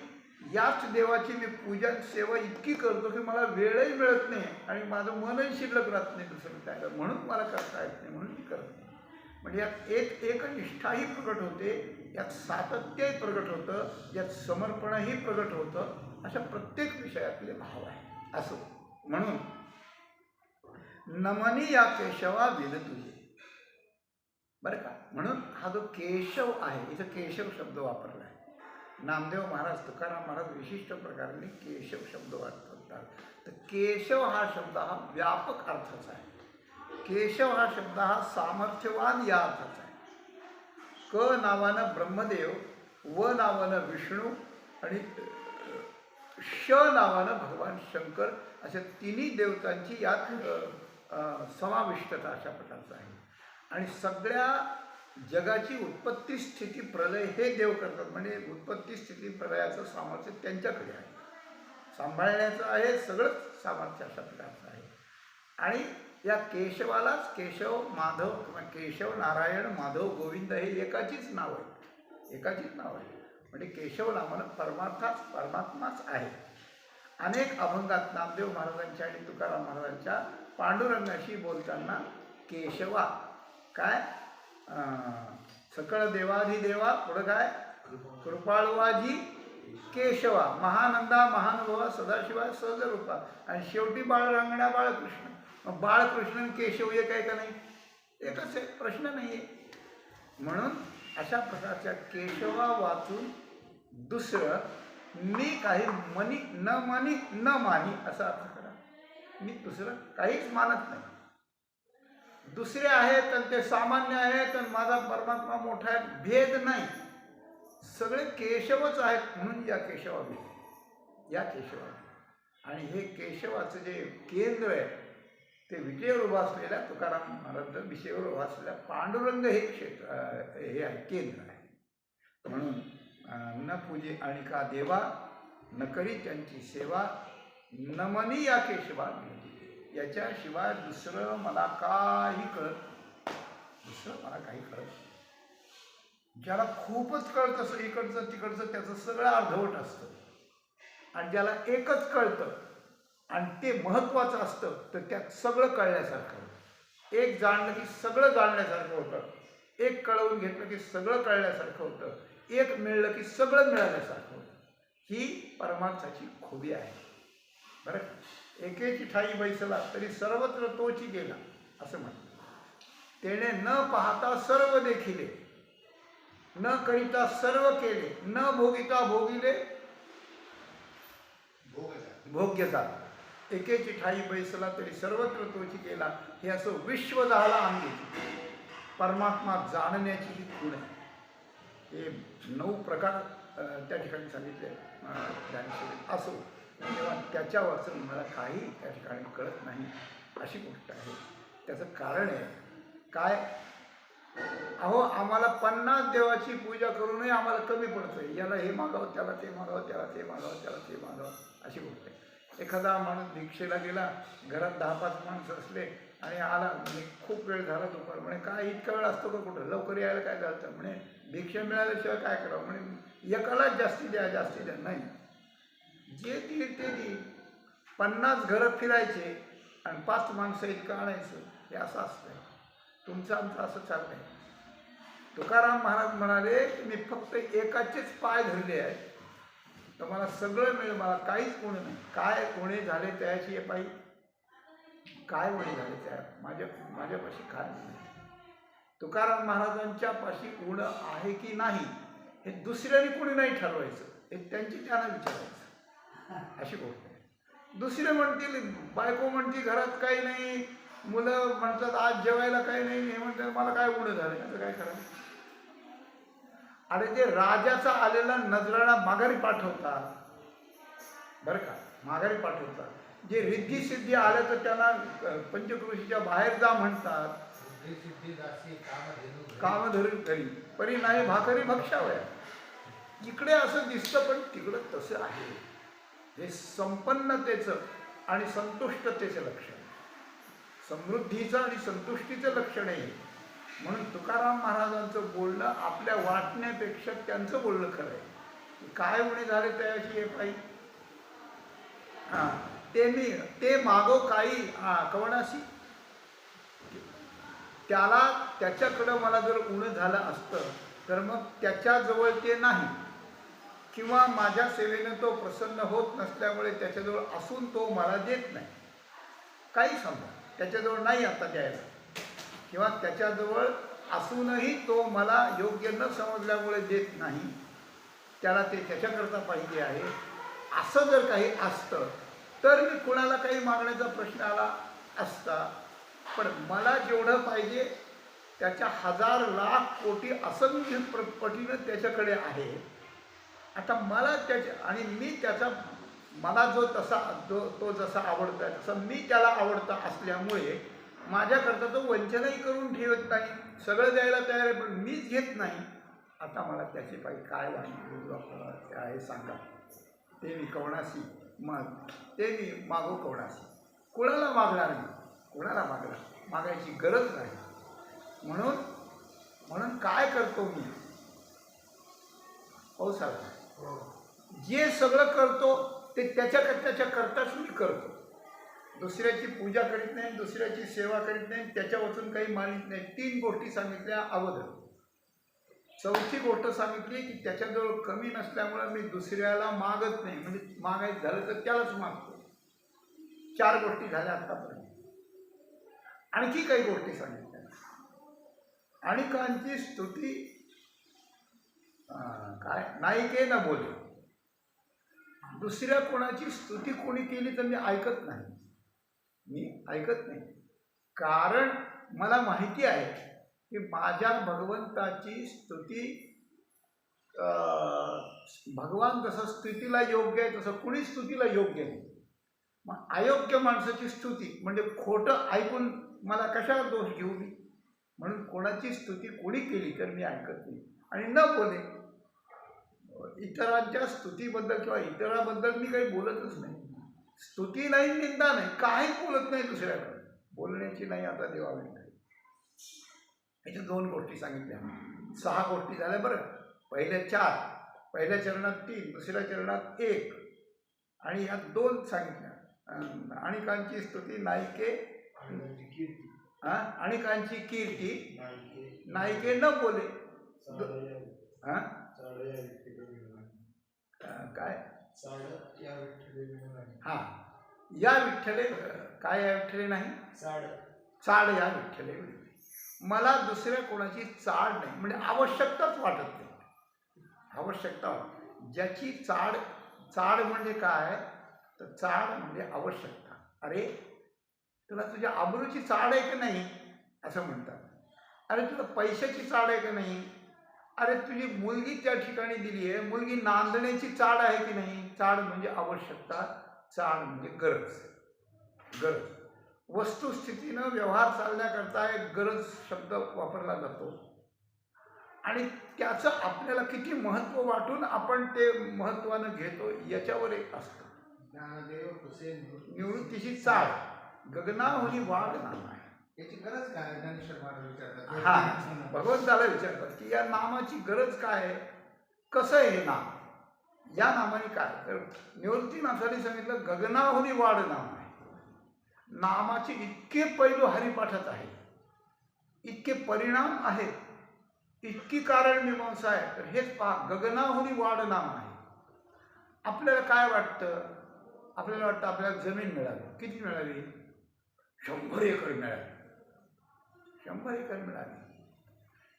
याच देवाची मी पूजा सेवा इतकी करतो की मला वेळही मिळत नाही आणि माझं मनही शिल्लक राहत नाही दुसरं काय, म्हणून मला करता येत नाही, म्हणून मी करत नाही. म्हणजे यात एकनिष्ठाही प्रगट होते, यात सातत्यही प्रगट होतं, यात समर्पणही प्रगट होतं. अशा प्रत्येक विषयातले भाव आहे असं. म्हणून नमनी या केशवा विन तुझे, बरं का. म्हणून हा जो केशव आहे, इथं केशव शब्द वापरला आहे. नामदेव महाराज, तुकाराम महाराज विशिष्ट प्रकारे केशव शब्द वापरतात. तर केशव हा शब्द हा व्यापक अर्थाचा आहे. केशव हा शब्द हा सामर्थ्यवान या अर्थाचा आहे. क नावानं ब्रह्मदेव, व नावानं विष्णू आणि श नावानं भगवान शंकर, अशा तिन्ही देवतांची यात समाविष्टता अशा प्रकारचं आहे. आणि सगळ्या जगाची उत्पत्ती स्थिती प्रलय हे देव करतात, म्हणजे उत्पत्ती स्थिती प्रलयाचं सामर्थ्य त्यांच्याकडे आहे, सांभाळण्याचं आहे, सगळंच सामर्थ्य अशा प्रकारचं आहे. आणि या केशवालाच केशव माधव किंवा केशव नारायण माधव गोविंद हे एकाचीच नाव आहे, एकाचीच नाव आहे. म्हणजे केशव नावानं परमात्माच आहे. अनेक अभंगात नामदेव महाराजांच्या आणि तुकाराम महाराजांच्या पांडुरंगाशी बोलताना केशवा काय, सकळ देवाधिदेवा, पुढं काय, कृपाळवाजी केशवा, महानंदा महानुभवा सदाशिवा सहजरूपा, आणि शेवटी बाळरांगणा बाळकृष्ण. मग बाळकृष्ण आणि केशव एक आहे का नाही, एकच आहे, प्रश्न नाही आहे. म्हणून अशा प्रकारच्या केशवा वाचून दुसरं मी काही न मानी असा अर्थ करा. मी दुसरं काहीच मानत नाही. दुसरे आहेत आणि ते सामान्य आहेत आणि माझा परमात्मा मोठा आहे, भेद नाही, सगळे केशवच आहेत. म्हणून या केशवावी, या केशवावी. आणि हे केशवाचं जे केंद्र आहे ते विजयवर उभा असलेल्या तुकाराम महाराज विषयावर उभा असलेल्या पांडुरंग हे क्षेत्र हे आहे, केंद्र आहे. म्हणून न पूजे आणि का देवा, न करी त्यांची सेवा, नमनी या केशवा, याच्याशिवाय दुसरं मला काही कळत, दुसरं मला काही कळत. ज्याला खूपच कळतं असं इकडचं तिकडचं, त्याचं सगळं अर्धवट असतं. आणि ज्याला एकच कळतं आणि ते महत्त्वाचं असतं, तर त्यात सगळं कळल्यासारखं होतं. एक जाणलं की सगळं जाणल्यासारखं होतं, एक कळवून घेतलं की सगळं कळल्यासारखं होतं, एक मिळलं की सगळं मिळाल्यासारखं होतं. ही परमार्थाची खूबी आहे, बरं. एकेची ठाई बैसला तरी सर्वत्र तोची गेला असं म्हणतात. तेने न पाहता सर्व देखिले, न करिता सर्व केले, न भोगिता भोगिले भोग्यता. एकेची ठाई बैसला तरी सर्वत्र तोची गेला, हे असं विश्व झाला अंगी. परमात्मा जाणण्याची ही खूण आहे. हे 9 प्रकार त्या ठिकाणी सांगितले असो, तेव्हा त्याच्या वाचून मला काही त्या ठिकाणी कळत नाही अशी गोष्ट आहे. त्याचं कारण आहे काय, अहो आम्हाला 50 देवाची पूजा करूनही आम्हाला कमी पडतं. याला हे मागावं, त्याला ते मागावं, त्याला ते मागावं, त्याला ते मागावं, अशी गोष्ट आहे. एखादा माणूस भिक्षेला गेला, घरात 10-5 माणसं असले आणि आला, म्हणजे खूप वेळ झाला दुपार, म्हणे काय इतका वेळ असतो का कुठं, लवकर यायला काय झालं, म्हणे भिक्षा मिळाल्याशिवाय काय करावं, म्हणे एकालाच जास्ती द्या जास्ती द्या. नाही, जे देईल ते देईल. 50 घरं फिरायचे आणि 5 माणसं इतकं आणायचं, हे असं असतं. तुमचं आमचं असं चाललंय. तुकाराम महाराज म्हणाले की मी फक्त एकाचेच पाय धरले आहेत, तर मला सगळं मिळेल, मला काहीच कोणी नाही. काय कोणी झाले त्याची पायी, काय कोणी झाले त्या माझ्यापाशी काय नाही. तुकाराम महाराजांच्या पाशी उणं आहे की नाही हे दुसऱ्याने कोणी नाही ठरवायचं, हे त्यांची त्यांना विचारायचं. अशी गोष्ट आहे. दुसरे म्हणतील, बायको म्हणते घरात काही नाही, मुलं म्हणतात आज जेवायला काही नाही, हे म्हणतात मला काय उणं झालं, आता काय करायचं. आणि ते राजाचा आलेला नजराणा माघारी पाठवतात, बरं का, माघारी पाठवतात. जे रिद्धी सिद्धी आलं तर त्यांना पंचक्रोशीच्या बाहेर जा म्हणतात. कामधरी घरी परी नाही भाकरी भक्षावया. इकडे असं दिसतं पण तिकडं तसं आहे. हे संपन्नतेचं आणि संतुष्टतेचं लक्षण, समृद्धीचं आणि संतुष्टीचं लक्षण आहे. म्हणून तुकाराम महाराजांचं बोलणं आपल्या वाटण्यापेक्षा त्यांचं बोलणं खरं आहे. काय उणे झाले त्याशी हे पाहिजे. हां, ते मागो काही कवणाशी, त्याला त्याच्याकडं मला जर उणं झालं असतं तर मग त्याच्याजवळ ते नाही, किंवा माझ्या सेवेनं तो प्रसन्न होत नसल्यामुळे त्याच्याजवळ असून तो मला देत नाही. काही समजा त्याच्याजवळ नाही आता द्यायला, किंवा त्याच्याजवळ असूनही तो मला योग्य न समजल्यामुळे देत नाही, त्याला ते त्याच्याकरता पाहिजे आहे, असं जर काही असतं तर मी कुणाला काही मागण्याचा प्रश्न आला असता. पण मला जेवढं पाहिजे त्याच्या 1000 लाख कोटी असंख्य पटीनं त्याच्याकडे आहे. आता मला त्याच्या आणि मी त्याचा, मला तो जसा आवडता तसं मी त्याला आवडता असल्यामुळे माझ्याकरता तो वंचनही करून ठेवत नाही, सगळं द्यायला तयार आहे, पण मीच घेत नाही. आता मला त्याची पाहिजे काय वाटतं आहे सांगा. ते मी कवणाशी, मग ते मी मागो कवणाशी. कुणाला मागणार नाही, कुणाला मागायची गरज नाही. म्हणून काय करतो मी, हो साहेब, जे सगळं करतो ते त्याच्या करताच मी करतो. दुसऱ्याची पूजा करीत नाही, दुसऱ्याची सेवा करीत नाही, त्याच्या वाचून काही मानित नाही. 3 गोष्टी सांगितल्या अगोदर. 4थी गोष्ट सांगितली की त्याच्याजवळ कमी नसल्यामुळे मी दुसऱ्याला मागत नाही, म्हणजे मागायचं झालं तर त्यालाच मागतो. 4 गोष्टी झाल्या आतापर्यंत. आणखी काही गोष्टी सांगितल्या. अनेकांची स्तुती काय नायिके न बोले. दुसऱ्या कोणाची स्तुती कोणी केली तर मी ऐकत नाही, कारण मला माहिती आहे की माझ्या भगवंताची स्तुती, भगवान जसं स्तुतीला योग्य आहे तसं कुणी स्तुतीला योग्य नाही. मग अयोग्य माणसाची स्तुती म्हणजे खोटं ऐकून मला कशाला दोष घेऊ मी. म्हणून कोणाची स्तुती कोणी केली तर मी ऐकत नाही आणि न बोले. इतरांच्या स्तुतीबद्दल किंवा इतराबद्दल मी काही बोलतच नाही. स्तुती नाही, निंदा नाही, काहीच बोलत नाही दुसऱ्याकडे. बोलण्याची नाही आता देवावी. याच्या 2 गोष्टी सांगितल्या. 6 गोष्टी झाल्या बरं. पहिल्या 4, पहिल्या चरणात 3, दुसऱ्या चरणात 1 आणि ह्या 2 सांगितल्या. अनेकांची स्तुती नायिके, अनेकांची कीर्ती नायिके न बोले. काय हा या विठ्ठले, काय या विठ्ठले नाही, चाड या विठ्ठले. मला दुसऱ्या कोणाची चाड नाही, म्हणजे आवश्यकताच वाटत नाही. आवश्यकता ज्याची चाड म्हणजे काय, तर चाड म्हणजे आवश्यकता. अरे तुला तुझ्या आबरूची चाड आहे की नाही असं म्हणतात. अरे तुला पैशाची चाड आहे की नाही. अरे तुझी मुलगी त्या ठिकाणी दिली आहे, मुलगी नांदण्याची चाड आहे की नाही. चाड म्हणजे आवश्यकता, चाड म्हणजे गरज. वस्तुस्थितीनं व्यवहार चालण्याकरता एक गरज शब्द वापरला जातो आणि त्याचं आपल्याला किती महत्त्व वाटून आपण ते महत्त्वानं घेतो याच्यावर एक असतं. ज्ञानदेव हुसेन निवृत्तीची चाळ गगनाहुनी वाढ नाम आहे. याची गरज काय आहे? ज्ञानेश्वर महाराज विचारतात. हा भगवंताला विचारतात की या नामाची गरज काय आहे, कसं आहे हे नाम, या नामाने काय. तर निवृत्तीनाथांनी सांगितलं गगनाहुनी वाढ नाम आहे. नामाचे इतके पैलू हरिपाठात आहे, इतके परिणाम आहेत, इतकी कारण मीमांसा आहे. तर हेच पहा गगनाहुनी वाढ नाम आहे. आपल्याला काय वाटतं, आपल्याला वाटतं आपल्याला जमीन मिळावी. किती मिळावी? 100 एकर मिळावी. 100 एकर मिळाली.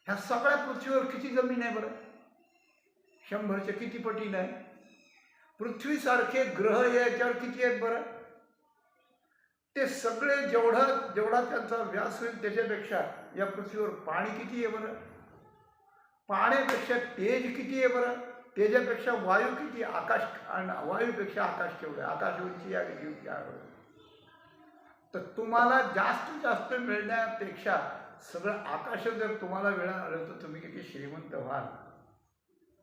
ह्या सगळ्या पृथ्वीवर किती जमीन आहे बरं? 100च्या किती पटीने आहे? पृथ्वीसारखे ग्रह याच्यावर किती आहेत बरं? ते सगळे जेवढा त्यांचा व्यास होईल त्याच्यापेक्षा या पृथ्वीवर पाणी किती आहे बरं? पाण्यापेक्षा तेज किती आहे बरं? तेजापेक्षा वायू किती? आकाश, आणि वायूपेक्षा आकाश केवढं? आकाश उंची आहे. तर तुम्हाला जास्तीत जास्त मिळण्यापेक्षा सगळं आकाश जर तुम्हाला मिळालं तर तुम्ही किती श्रीमंत व्हाल.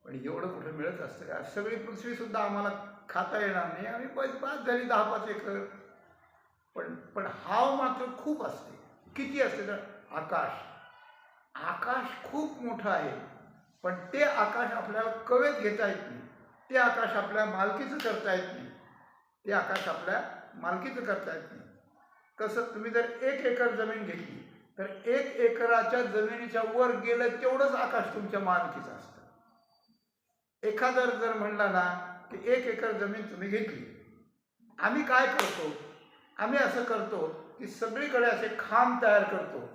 पण एवढं कुठं मिळत असतं का? सगळी पृथ्वीसुद्धा आम्हाला खाता येणार नाही. आम्ही बाद झाली 10-5 एकर. पण हाव मात्र खूप असते. किती असते तर आकाश खूप मोठं आहे. पण ते आकाश आपल्याला कवेत घेता येत नाही. ते आकाश आपल्या मालकीचं करता येत नाही. ते आकाश आपल्या मालकीचं करता येत नाही. कसं? तुम्ही जर 1 एकर जमीन घेतली तर 1 एकराच्या जमिनीच्या वर गेलं तेवढंच आकाश तुमच्या मालकीचं असतं. एखादा जर म्हणला ना की 1 एकर जमीन तुम्ही घेतली, आम्ही काय करतो? आम्ही असं करतो की सगळीकडे असे खांब तयार करतो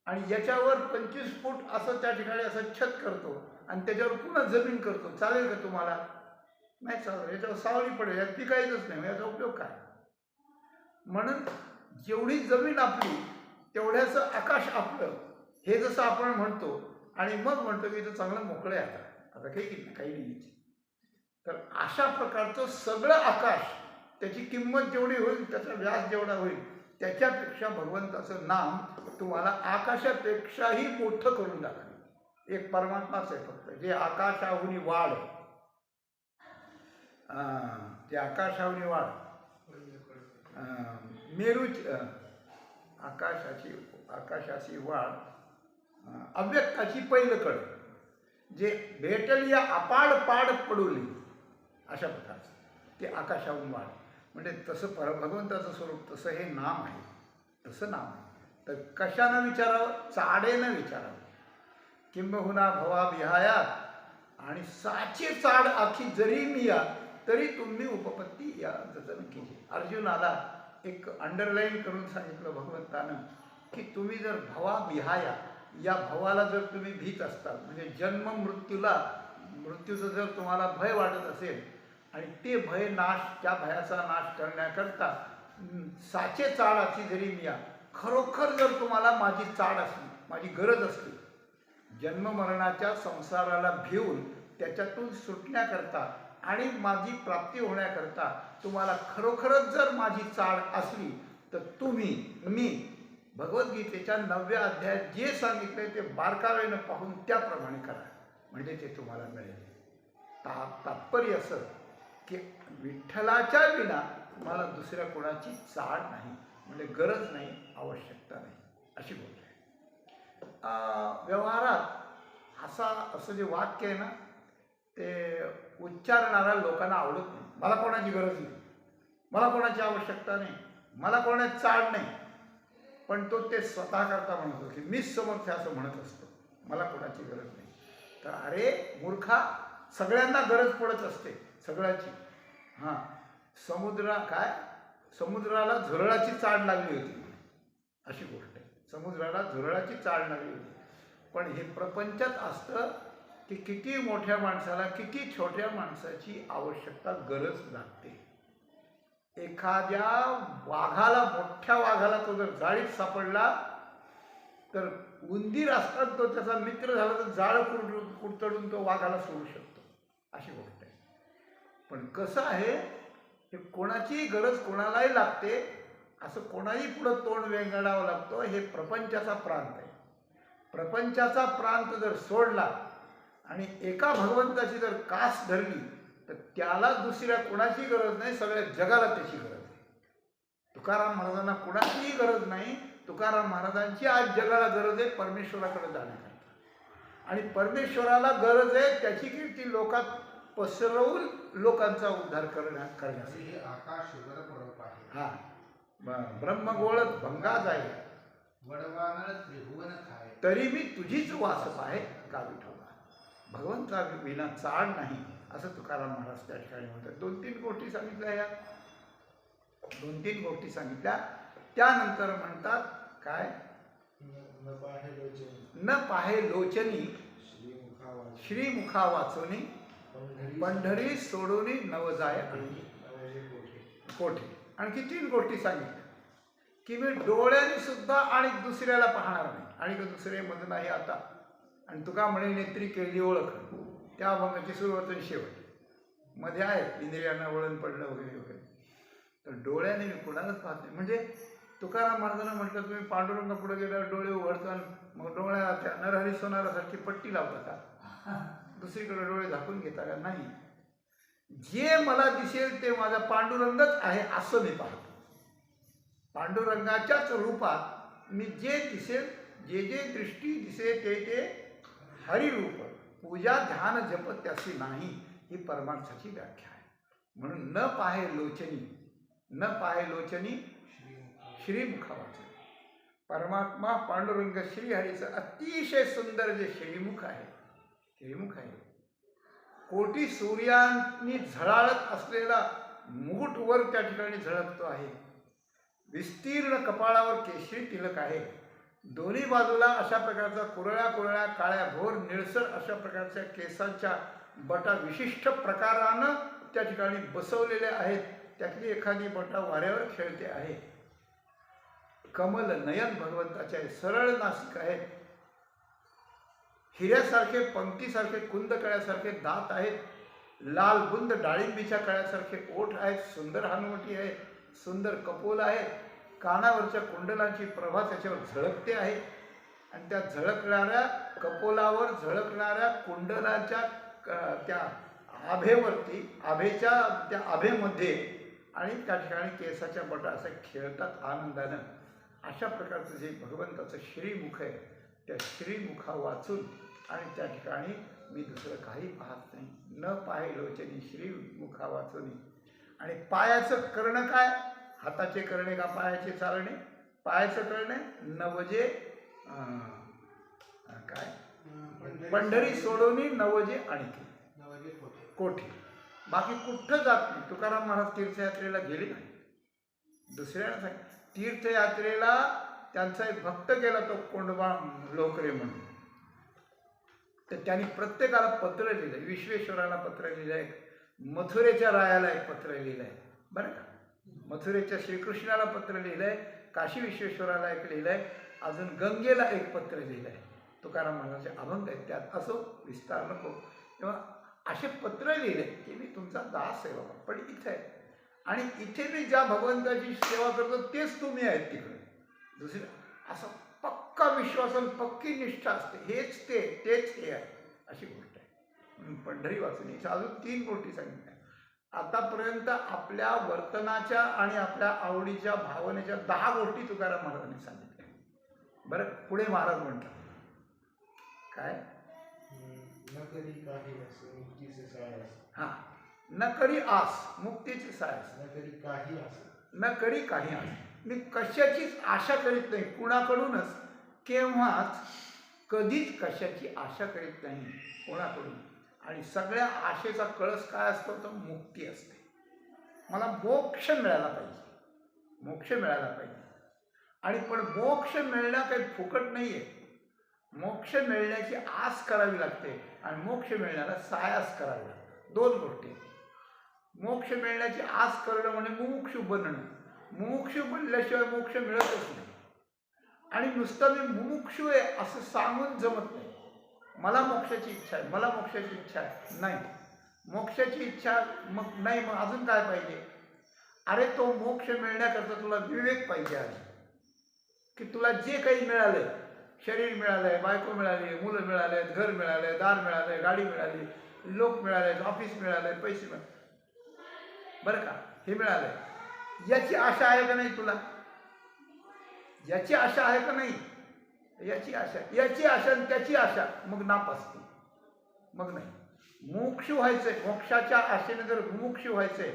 आणि याच्यावर 25 फूट असं त्या ठिकाणी असं छत करतो आणि त्याच्यावर पुन्हा जमीन करतो. चालेल का तुम्हाला? नाही चालेल. याच्यावर सावली पडेल, यात पिकायचंच नाही. याचा उपयोग काय? म्हणून जेवढी जमीन आपली तेवढ्याचं आकाश आपलं, हे जसं आपण म्हणतो आणि मग म्हणतो की इथं चांगलं मोकळं आहे. आता काही नाही. तर अशा प्रकारचं सगळं आकाश, त्याची किंमत जेवढी होईल, त्याचा व्यास जेवढा होईल, त्याच्यापेक्षा भगवंताचं नाम तुम्हाला आकाशापेक्षाही मोठं करून दाखवेल. एक परमात्माच आहे फक्त, जे आकाशाहुनी वाढ, ते आकाशाहुनी वाढ, मेरूची आकाशाची वाढ, अव्यक्ताची पैलकड, जे भेटल या अपाड पाड पडोली, अशा प्रकारचं ते आकाशाहून वाढ. म्हणजे तसं भगवंताचं स्वरूप, तसं हे नाम आहे, तसं नाम आहे. तर कशानं विचारावं? चाडेनं विचारावं. किंबहुना भवा विहायात आणि साचे चाड आखी जरी मिया तरी तुम्ही उपपत्ती या जतन केली. अर्जुनाला एक अंडरलाईन करून सांगितलं भगवंतानं की तुम्ही जर भवा विहाया, या भवाला जर तुम्ही भीत असताल, म्हणजे जन्म मृत्यूचं जर तुम्हाला भय वाटत असेल आणि ते भय त्या भयाचा नाश करण्याकरता साचे चाडाची जरी मिया, खरोखर जर तुम्हाला माझी चाड असली, माझी गरज असली, जन्ममरणाच्या संसाराला भिवून त्याच्यातून सुटण्याकरता आणि माझी प्राप्ती होण्याकरता तुम्हाला खरोखरच जर माझी चाड असली तर मी भगवद्गीतेच्या 9व्या अध्यायात जे सांगितले ते बारकावेनं पाहून त्याप्रमाणे करा, म्हणजे ते तुम्हाला मिळेल. तात्पर्य असं की विठ्ठलाच्या विना मला दुसऱ्या कोणाची चाड नाही, म्हणजे गरज नाही, आवश्यकता नाही, अशी गोष्ट आहे. व्यवहारात असं जे वाक्य आहे ना, ते उच्चारणाऱ्या लोकांना आवडत नाही. मला कोणाची गरज नाही, मला कोणाची आवश्यकता नाही, मला कोणाची चाड नाही. पण तो ते स्वतः करता म्हणतो की मीच समर्थ आहे असं म्हणत असतो, मला कोणाची गरज नाही. तर अरे मूर्खा, सगळ्यांना गरज पडत असते, सगळ्याची. हां, समुद्राला झुरळाची चाड लागली होती, अशी गोष्ट आहे. समुद्राला झुरळाची चाड लागली होती. पण हे प्रपंचात असतं की किती मोठ्या माणसाला किती छोट्या माणसाची आवश्यकता, गरज लागते. एखाद्या वाघाला, मोठ्या वाघाला तो जर जाळीत सापडला तर उंदीर असतात तो त्याचा मित्र झाला तर जाळ कुरतडून तो वाघाला सोडू शकतो, अशी गोष्ट आहे. पण कसं आहे, हे कोणाची गरज कोणालाही लागते, असं कोणाही पुढं तोंड वेंगळावं लागतं. हे प्रपंचाचा प्रांत आहे. प्रपंचाचा प्रांत जर सोडला आणि एका भगवंताची जर कास धरली तर त्याला दुसऱ्या कुणाची गरज नाही, सगळ्या जगाला त्याची गरज आहे. तुकाराम महाराजांना कुणाचीही गरज नाही. तुकाराम महाराजांची आज जगाला गरज आहे परमेश्वराकडे जाण्याकरता. आणि परमेश्वराला गरज आहे त्याची कीर्ती लोकात पसरवून लोकांचा उद्धार करण्यासाठी. हे आकाश वर पडप आहे. हा ब्रह्मगोळ भंगा जाईल वडवानळ त्रिभुवन खाय. तरी मी तुझीच वास आहे का विठोबा. भगवंता विना चाड नाही असं तुकाराम महाराज त्या ठिकाणी म्हणतात. 2-3 गोष्टी सांगितल्या या 2-3 गोष्टी सांगितल्या. त्यानंतर म्हणतात काय, न पाहे लोचनी श्रीमुखा वाचोनी पंढरी सोडोनी नव जाय कोठे. आणखी 3 गोष्टी सांगितल्या की मी डोळ्याने सुद्धा आणि दुसऱ्याला पाहणार नाही आणि दुसरे मध नाही आता. आणि तुका म्हणे नेत्री केली ओळख, त्या अभंगाची सुरुवात आणि शेवट मध्ये आहे इंद्रियांना वळण पडलं वगैरे वगैरे. तर डोळ्याने मी कुणालाच पाहत नाही. म्हणजे तुकाराम महाराजांना म्हटलं तुम्ही पांडुरंगा पुढे गेल्यावर डोळे उघडतात मग डोळ्या त्या नरहरी सोनारासारखी पट्टी लावता का, दुसरीकडे डोळे झाकून घेता का, नाही. जे मला दिसेल ते माझा पांडुरंगच आहे असं मी पाहतो. पांडुरंगाच्याच रूपात मी जे दिसेल, जे जे दृष्टी दिसे ते ते हरिरूप. पूजा ध्यान जप त्याची नाही ही परमार्थाची व्याख्या आहे. म्हणून न पाहे लोचनी, न पाहे लोचनी श्रीमुखा वाचन. परमात्मा पांडुरंग श्रीहरीचं अतिशय सुंदर जे श्रीमुख आहे, श्रीमुख आहे. कोटी सूर्यांनी झळाळत असलेला मुकुट वर त्या ठिकाणी झळकतो आहे. विस्तीर्ण कपाळावर केशरी तिलक आहे. दोन्ही बाजूला अशा प्रकारचा कुरळ्या कुरळ्या काळ्या भोर निळसर अशा प्रकारच्या केसांच्या बटा विशिष्ट प्रकारानं त्या ठिकाणी बसवलेल्या आहेत. त्यातली एखादी बटा वाऱ्यावर खेळते आहे. कमल नयन भगवंताचे आहे. सरळ नासिक आहे. हिऱ्यासारखे पंक्तीसारखे कुंद कळ्यासारखे दात आहेत. लाल बुंद डाळिंबीच्या कळ्यासारखे ओठ आहेत. सुंदर हनुवटी आहे. सुंदर कपोल आहे. कानावरच्या कुंडलांची प्रभा त्याच्यावर झळकते आहे. आणि त्या झळकणाऱ्या कपोलावर झळकणाऱ्या कुंडलाच्या त्या आभेवरती, आभेच्या त्या आभेमध्ये आणि त्या ठिकाणी केसाच्या बटा असे खेळतात आनंदानं. अशा प्रकारचं जे भगवंताचं श्रीमुख आहे त्या श्रीमुखा वाचून आणि त्या ठिकाणी मी दुसरं काही पाहत नाही. न पाहे लोचनी श्रीमुखा वाचून. आणि पायाचं करणं काय, हाताचे करणे का पायाचे चालणे. पायाचं करणे नवजे काय पंढरी सोडोनी नवजे आणखी कोठे. बाकी कुठं जात नाही. तुकाराम महाराज तीर्थयात्रेला गेले नाही. दुसऱ्याला सांग तीर्थयात्रेला त्यांचा एक भक्त गेला तो कोंडबा लोकरे म्हणून. तर त्यांनी प्रत्येकाला पत्र लिहिलं. विश्वेश्वराला पत्र लिहिलं आहे. मथुरेच्या रायाला एक पत्र लिहिलं आहे बरं का. मथुरेच्या श्रीकृष्णाला पत्र लिहिलं आहे. काशी विश्वेश्वराला एक लिहिलं आहे. अजून गंगेला एक पत्र लिहिलं आहे. तुकाराम महाराजांचे अभंग आहेत त्यात. असो विस्तार नको. तेव्हा असे पत्र लिहिले की मी तुमचा दास आहे बाबा, पण इथे आहे आणि इथे मी ज्या भगवंताची सेवा करतो तेच तुम्ही आहेत तिकडे. दुसरं असं पक्का विश्वास आणि पक्की निष्ठा असते. हेच तेच हे आहे अशी गोष्ट आहे. म्हणून पंढरी वाचून याच्या अजून 3 गोष्टी सांगितल्या. आतापर्यंत आपल्या वर्तनाच्या आणि आपल्या आवडीच्या भावनेच्या 10 गोष्टी तुकाराम महाराजांनी सांगितल्या. बरं पुढे महाराज म्हणतात काय, हा न करी आस मुक्तीचे सायस, न करी काही आस. मी कशाचीच आशा करीत नाही कुणाकडूनच, केव्हाच कधीच कशाची आशा करीत नाही कोणाकडून. आणि सगळ्या आशेचा कळस काय असतो तर मुक्ती असते. मला मोक्ष मिळाला पाहिजे, मोक्ष मिळाला पाहिजे. आणि पण मोक्ष मिळणं काही फुकट नाही आहे. मोक्ष मिळण्याची आस करावी लागते आणि मोक्ष मिळण्याला सायास करावी लागते. 2 गोष्टी. मोक्ष मिळण्याची आस करणं म्हणजे मुमुक्षु बनणं. मुमुक्षु बनल्याशिवाय मोक्ष मिळतच नाही. आणि नुसतं मी मुमुक्षु आहे असं सांगून जमत नाही. मला मोक्षाची इच्छा आहे, मला मोक्षाची इच्छा आहे, नाही. मोक्षाची इच्छा मग नाही, मग अजून काय पाहिजे. अरे तो मोक्ष मिळण्याकरता तुला विवेक पाहिजे आहे की तुला जे काही मिळालं, शरीर मिळालंय, बायको मिळाली, मुलं मिळाले, घर मिळाले, दार मिळाले, गाडी मिळाली, लोक मिळाले, ऑफिस मिळाले, पैसे मिळाले, बरं का, हे मिळालंय, याची आशा आहे का नाही तुला? याची आशा आहे का नाही? याची आशा आणि त्याची आशा, मग नापासती, मग नाही. मोक्ष व्हायचंय, मोक्षाच्या आशेने जर मुमुक्ष व्हायचंय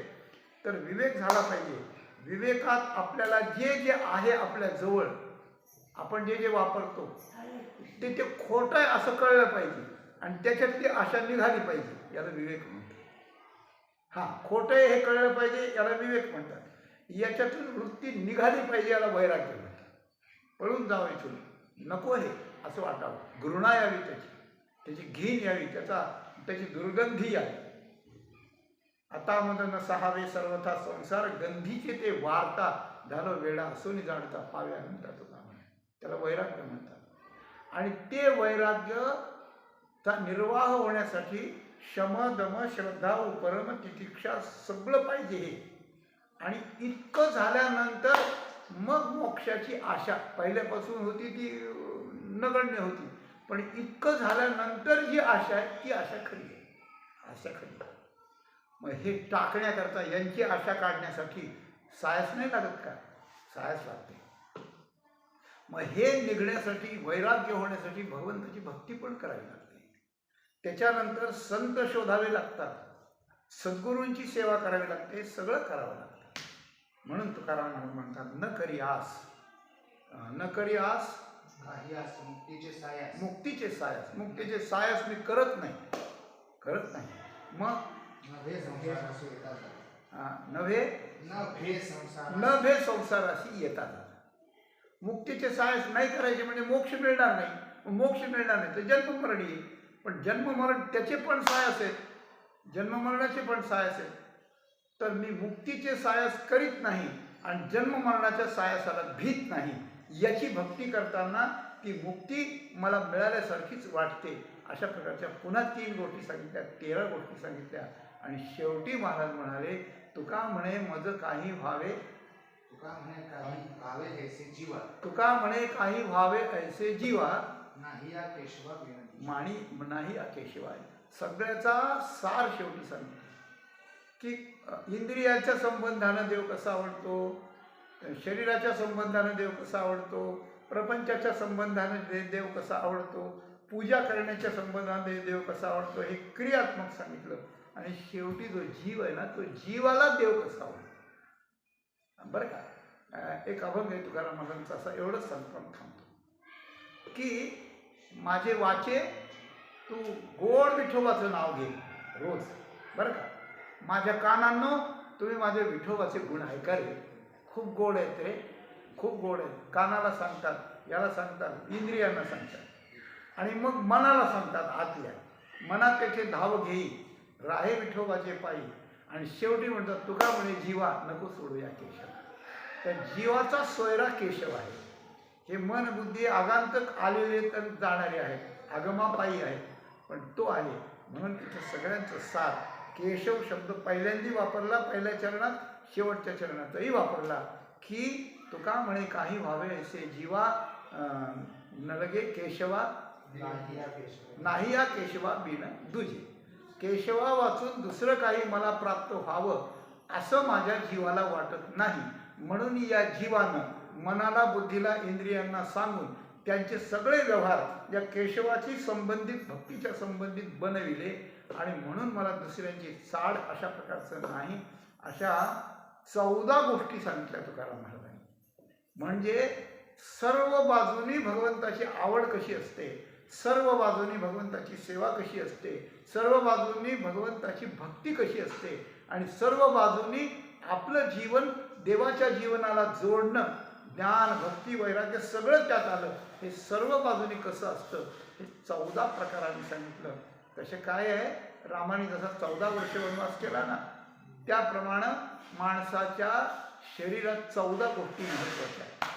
तर विवेक झाला पाहिजे. विवेकात आपल्याला जे जे आहे आपल्या जवळ, आपण जे जे वापरतो ते खोटं आहे असं कळलं पाहिजे आणि त्याच्यातली आशा निघाली पाहिजे, याला विवेक म्हणतात. हां, खोटं आहे हे कळलं पाहिजे, याला विवेक म्हणतात. याच्यातून वृत्ती निघाली पाहिजे, याला वैराग्य म्हणतात. पळून जावं इथून, नको हे असं वाटावं, घृणा यावी त्याची घीण यावी, त्याची दुर्गंधी यावी. आता मदन सहावे सर्वथा संसार गंधीचे ते वार्ता, झालं वेडा असोनी जाणता पाव्या म्हणतात तुका म्हणे, त्याला वैराग्य म्हणतात. आणि ते वैराग्यचा निर्वाह होण्यासाठी शम दम श्रद्धा उपरम तितिक्षा सगळं पाहिजे हे. आणि इतकं झाल्यानंतर मग मोक्षाची आशा पहिल्यापासून होती ती नगण्य होती, पण इतकं झाल्यानंतर जी आशा आहे ती आशा खरी आहे, आशा खरी आहे. मग हे टाकण्याकरता, यांची आशा काढण्यासाठी सायस नाही लागत का? सायस लागते. मग हे निघण्यासाठी, वैराग्य होण्यासाठी भगवंताची भक्ती पण करावी लागते. त्याच्यानंतर संत शोधावे लागतात, सद्गुरूंची सेवा करावी लागते, सगळं करावं लागतं. म्हणून तुकाराम म्हणतात, न करी आस, न करी आस काही आस मुक्तीचे सायास. मुक्तीचे सायस, मुक्तीचे सायस मी करत नाही. मग नभे संसाराशी येता जाता. नव्हे न भे संसाराशी येता जाता. मुक्तीचे सायस नाही करायचे म्हणजे मोक्ष मिळणार नाही. मोक्ष मिळणार नाही तर जन्ममरण येईल. पण जन्ममरण त्याचे पण सायस आहेत, जन्ममरणाचे पण सायस आहेत. तर मी मुक्तीचे सायस करीत नाही आणि जन्ममरणाच्या सायसाला भीत नाही. याची भक्ती करताना ती मुक्ती मला मिळाल्यासारखीच वाटते. अशा प्रकारच्या पुन्हा 3 गोष्टी सांगितल्या, 13 गोष्टी सांगितल्या. आणि शेवटी महाराज म्हणाले, तुका म्हणे मज काही व्हावे, तुका म्हणे काही व्हावे ऐसे जीवा, तुका म्हणे काही व्हावे ऐसे जीवा, नाही या केशवा विनंती. माणी नाही केशवाय. सगळ्याचा सार शेवटी सांगितलं की इंद्रियाच्या संबंधानं देव कसा आवडतो, शरीराच्या संबंधानं देव कसा आवडतो, प्रपंचाच्या संबंधानं देव कसा आवडतो, पूजा करण्याच्या संबंधाने देव कसा आवडतो, हे क्रियात्मक सांगितलं. आणि शेवटी जो जीव आहे ना, तो जीवाला देव कसा आवडतो. बरं का, एक अभंग आहे तुकाराम महाराजांचा, असा एवढंच सांगतो थांबतो की माझे वाचे तू गोड विठोबाचं नाव घे रोज. बरं का, माझ्या कानांनो तुम्ही माझे विठोबाचे गुण ऐका रे, खूप गोड आहेत रे, खूप गोड आहेत. कानाला सांगतात, याला सांगतात, इंद्रियांना सांगतात. आणि मग मनाला सांगतात, आतल्या मनात त्याचे धाव घेई राहे विठोबाचे पायी. आणि शेवटी म्हणतात, तुका म्हणे जीवा नको सोडू या केशव. त्या जीवाचा सोयरा केशव आहे. हे मन बुद्धी आगांतक आलेले तर जाणारे आहेत, आगमापायी आहेत, पण तो आहे. म्हणून तिथं सगळ्यांचं सार केशव शब्द पहिल्यांदी वापरला, पहिल्या चरणात, शेवटच्या चरणातही वापरला की तुका म्हणे काही व्हावे असे जीवा, न लगे केशवा नाही या केशवा बिन दुजे. केशवा वाचून दुसरं काही मला प्राप्त व्हावं असं माझ्या जीवाला वाटत नाही. म्हणून या जीवानं मनाला, बुद्धीला, इंद्रियांना सांगून त्यांचे सगळे व्यवहार या केशवाची संबंधित, भक्तीच्या संबंधित बनविले. आणि म्हणून मला दुसऱ्यांची चाड अशा प्रकारचं नाही. अशा 14 गोष्टी सांगितल्या तुकाराम महाराजांनी. म्हणजे सर्व बाजूनी भगवंताची आवड कशी असते, सर्व बाजूनी भगवंताची सेवा कशी असते, सर्व बाजूनी भगवंताची भक्ती कशी असते, आणि सर्व बाजूनी आपलं जीवन देवाच्या जीवनाला जोडणं, ज्ञान, भक्ती, वैराग्य सगळं त्यात आलं. हे सर्व बाजूनी कसं असतं हे 14 प्रकारांनी सांगितलं. तसे काय आहे, रामाने जसा 14 वर्ष वनवास केला ना, त्याप्रमाणे माणसाच्या शरीरात 14 गोष्टी महत्त्वाच्या आहेत.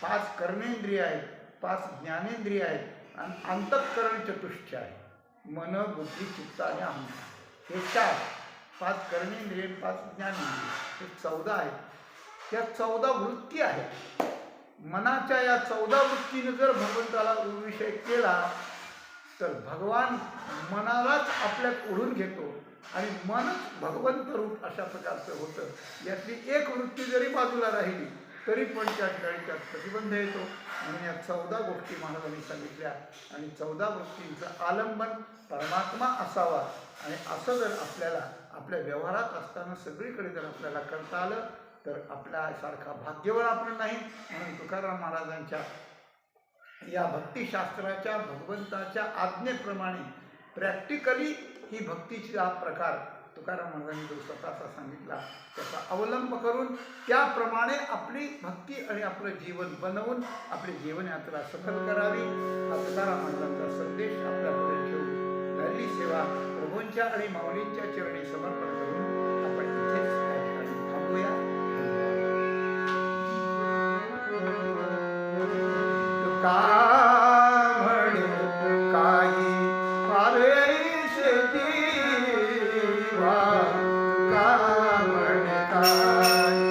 5 कर्मेंद्रिय आहेत, 5 ज्ञानेंद्रिय आहेत आणि अंतःकरण चतुष्ट आहे, मन, बुद्धी, चित्त आणि अहंकार. हे 4, 5 कर्मेंद्रिय, 5 ज्ञानेंद्रिय, हे 14 आहेत. त्या 14 वृत्ती आहेत. मनाच्या या 14 वृत्तीने जर भगवंताला विषय केला तर भगवान मनालाच आपल्यात ओढून घेतो आणि मनच भगवंत रूप अशा प्रकारचं होतं. यातली एक वृत्ती जरी बाजूला राहिली तरी पण त्या ठिकाणी त्यात प्रतिबंध येतो. म्हणून या 14 गोष्टी महाराजांनी सांगितल्या आणि 14 वृत्तींचं आलंबन परमात्मा असावा. आणि असं जर आपल्याला आपल्या व्यवहारात असताना सगळीकडे जर आपल्याला करता आलं तर आपल्यासारखा भाग्यवान आपण नाही. म्हणून तुकाराम महाराजांच्या या भक्तिशास्त्राच्या भगवंताच्या आज्ञेप्रमाणे प्रॅक्टिकली ही भक्तीचा प्रकार तुकाराम महाराजांनी जो स्वतःचा सांगितला त्याचा अवलंब करून त्याप्रमाणे आपली भक्ती आणि आपलं जीवन बनवून आपली जीवनयात्रा सफल करावी हा तुकाराम महाराजांचा संदेश आपल्यापुढे ठेवून झालेली सेवा प्रभूंच्या आणि माऊलींच्या चरणी समर्पण करून आपण इथेच त्या ठिकाणी थांबूया. तुका म्हणे काही पारेशे जीवा, तुका म्हणे काही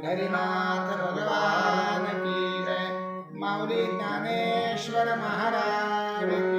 हरिनाथ भगवान की जय. माऊली ज्ञानेश्वर महाराज की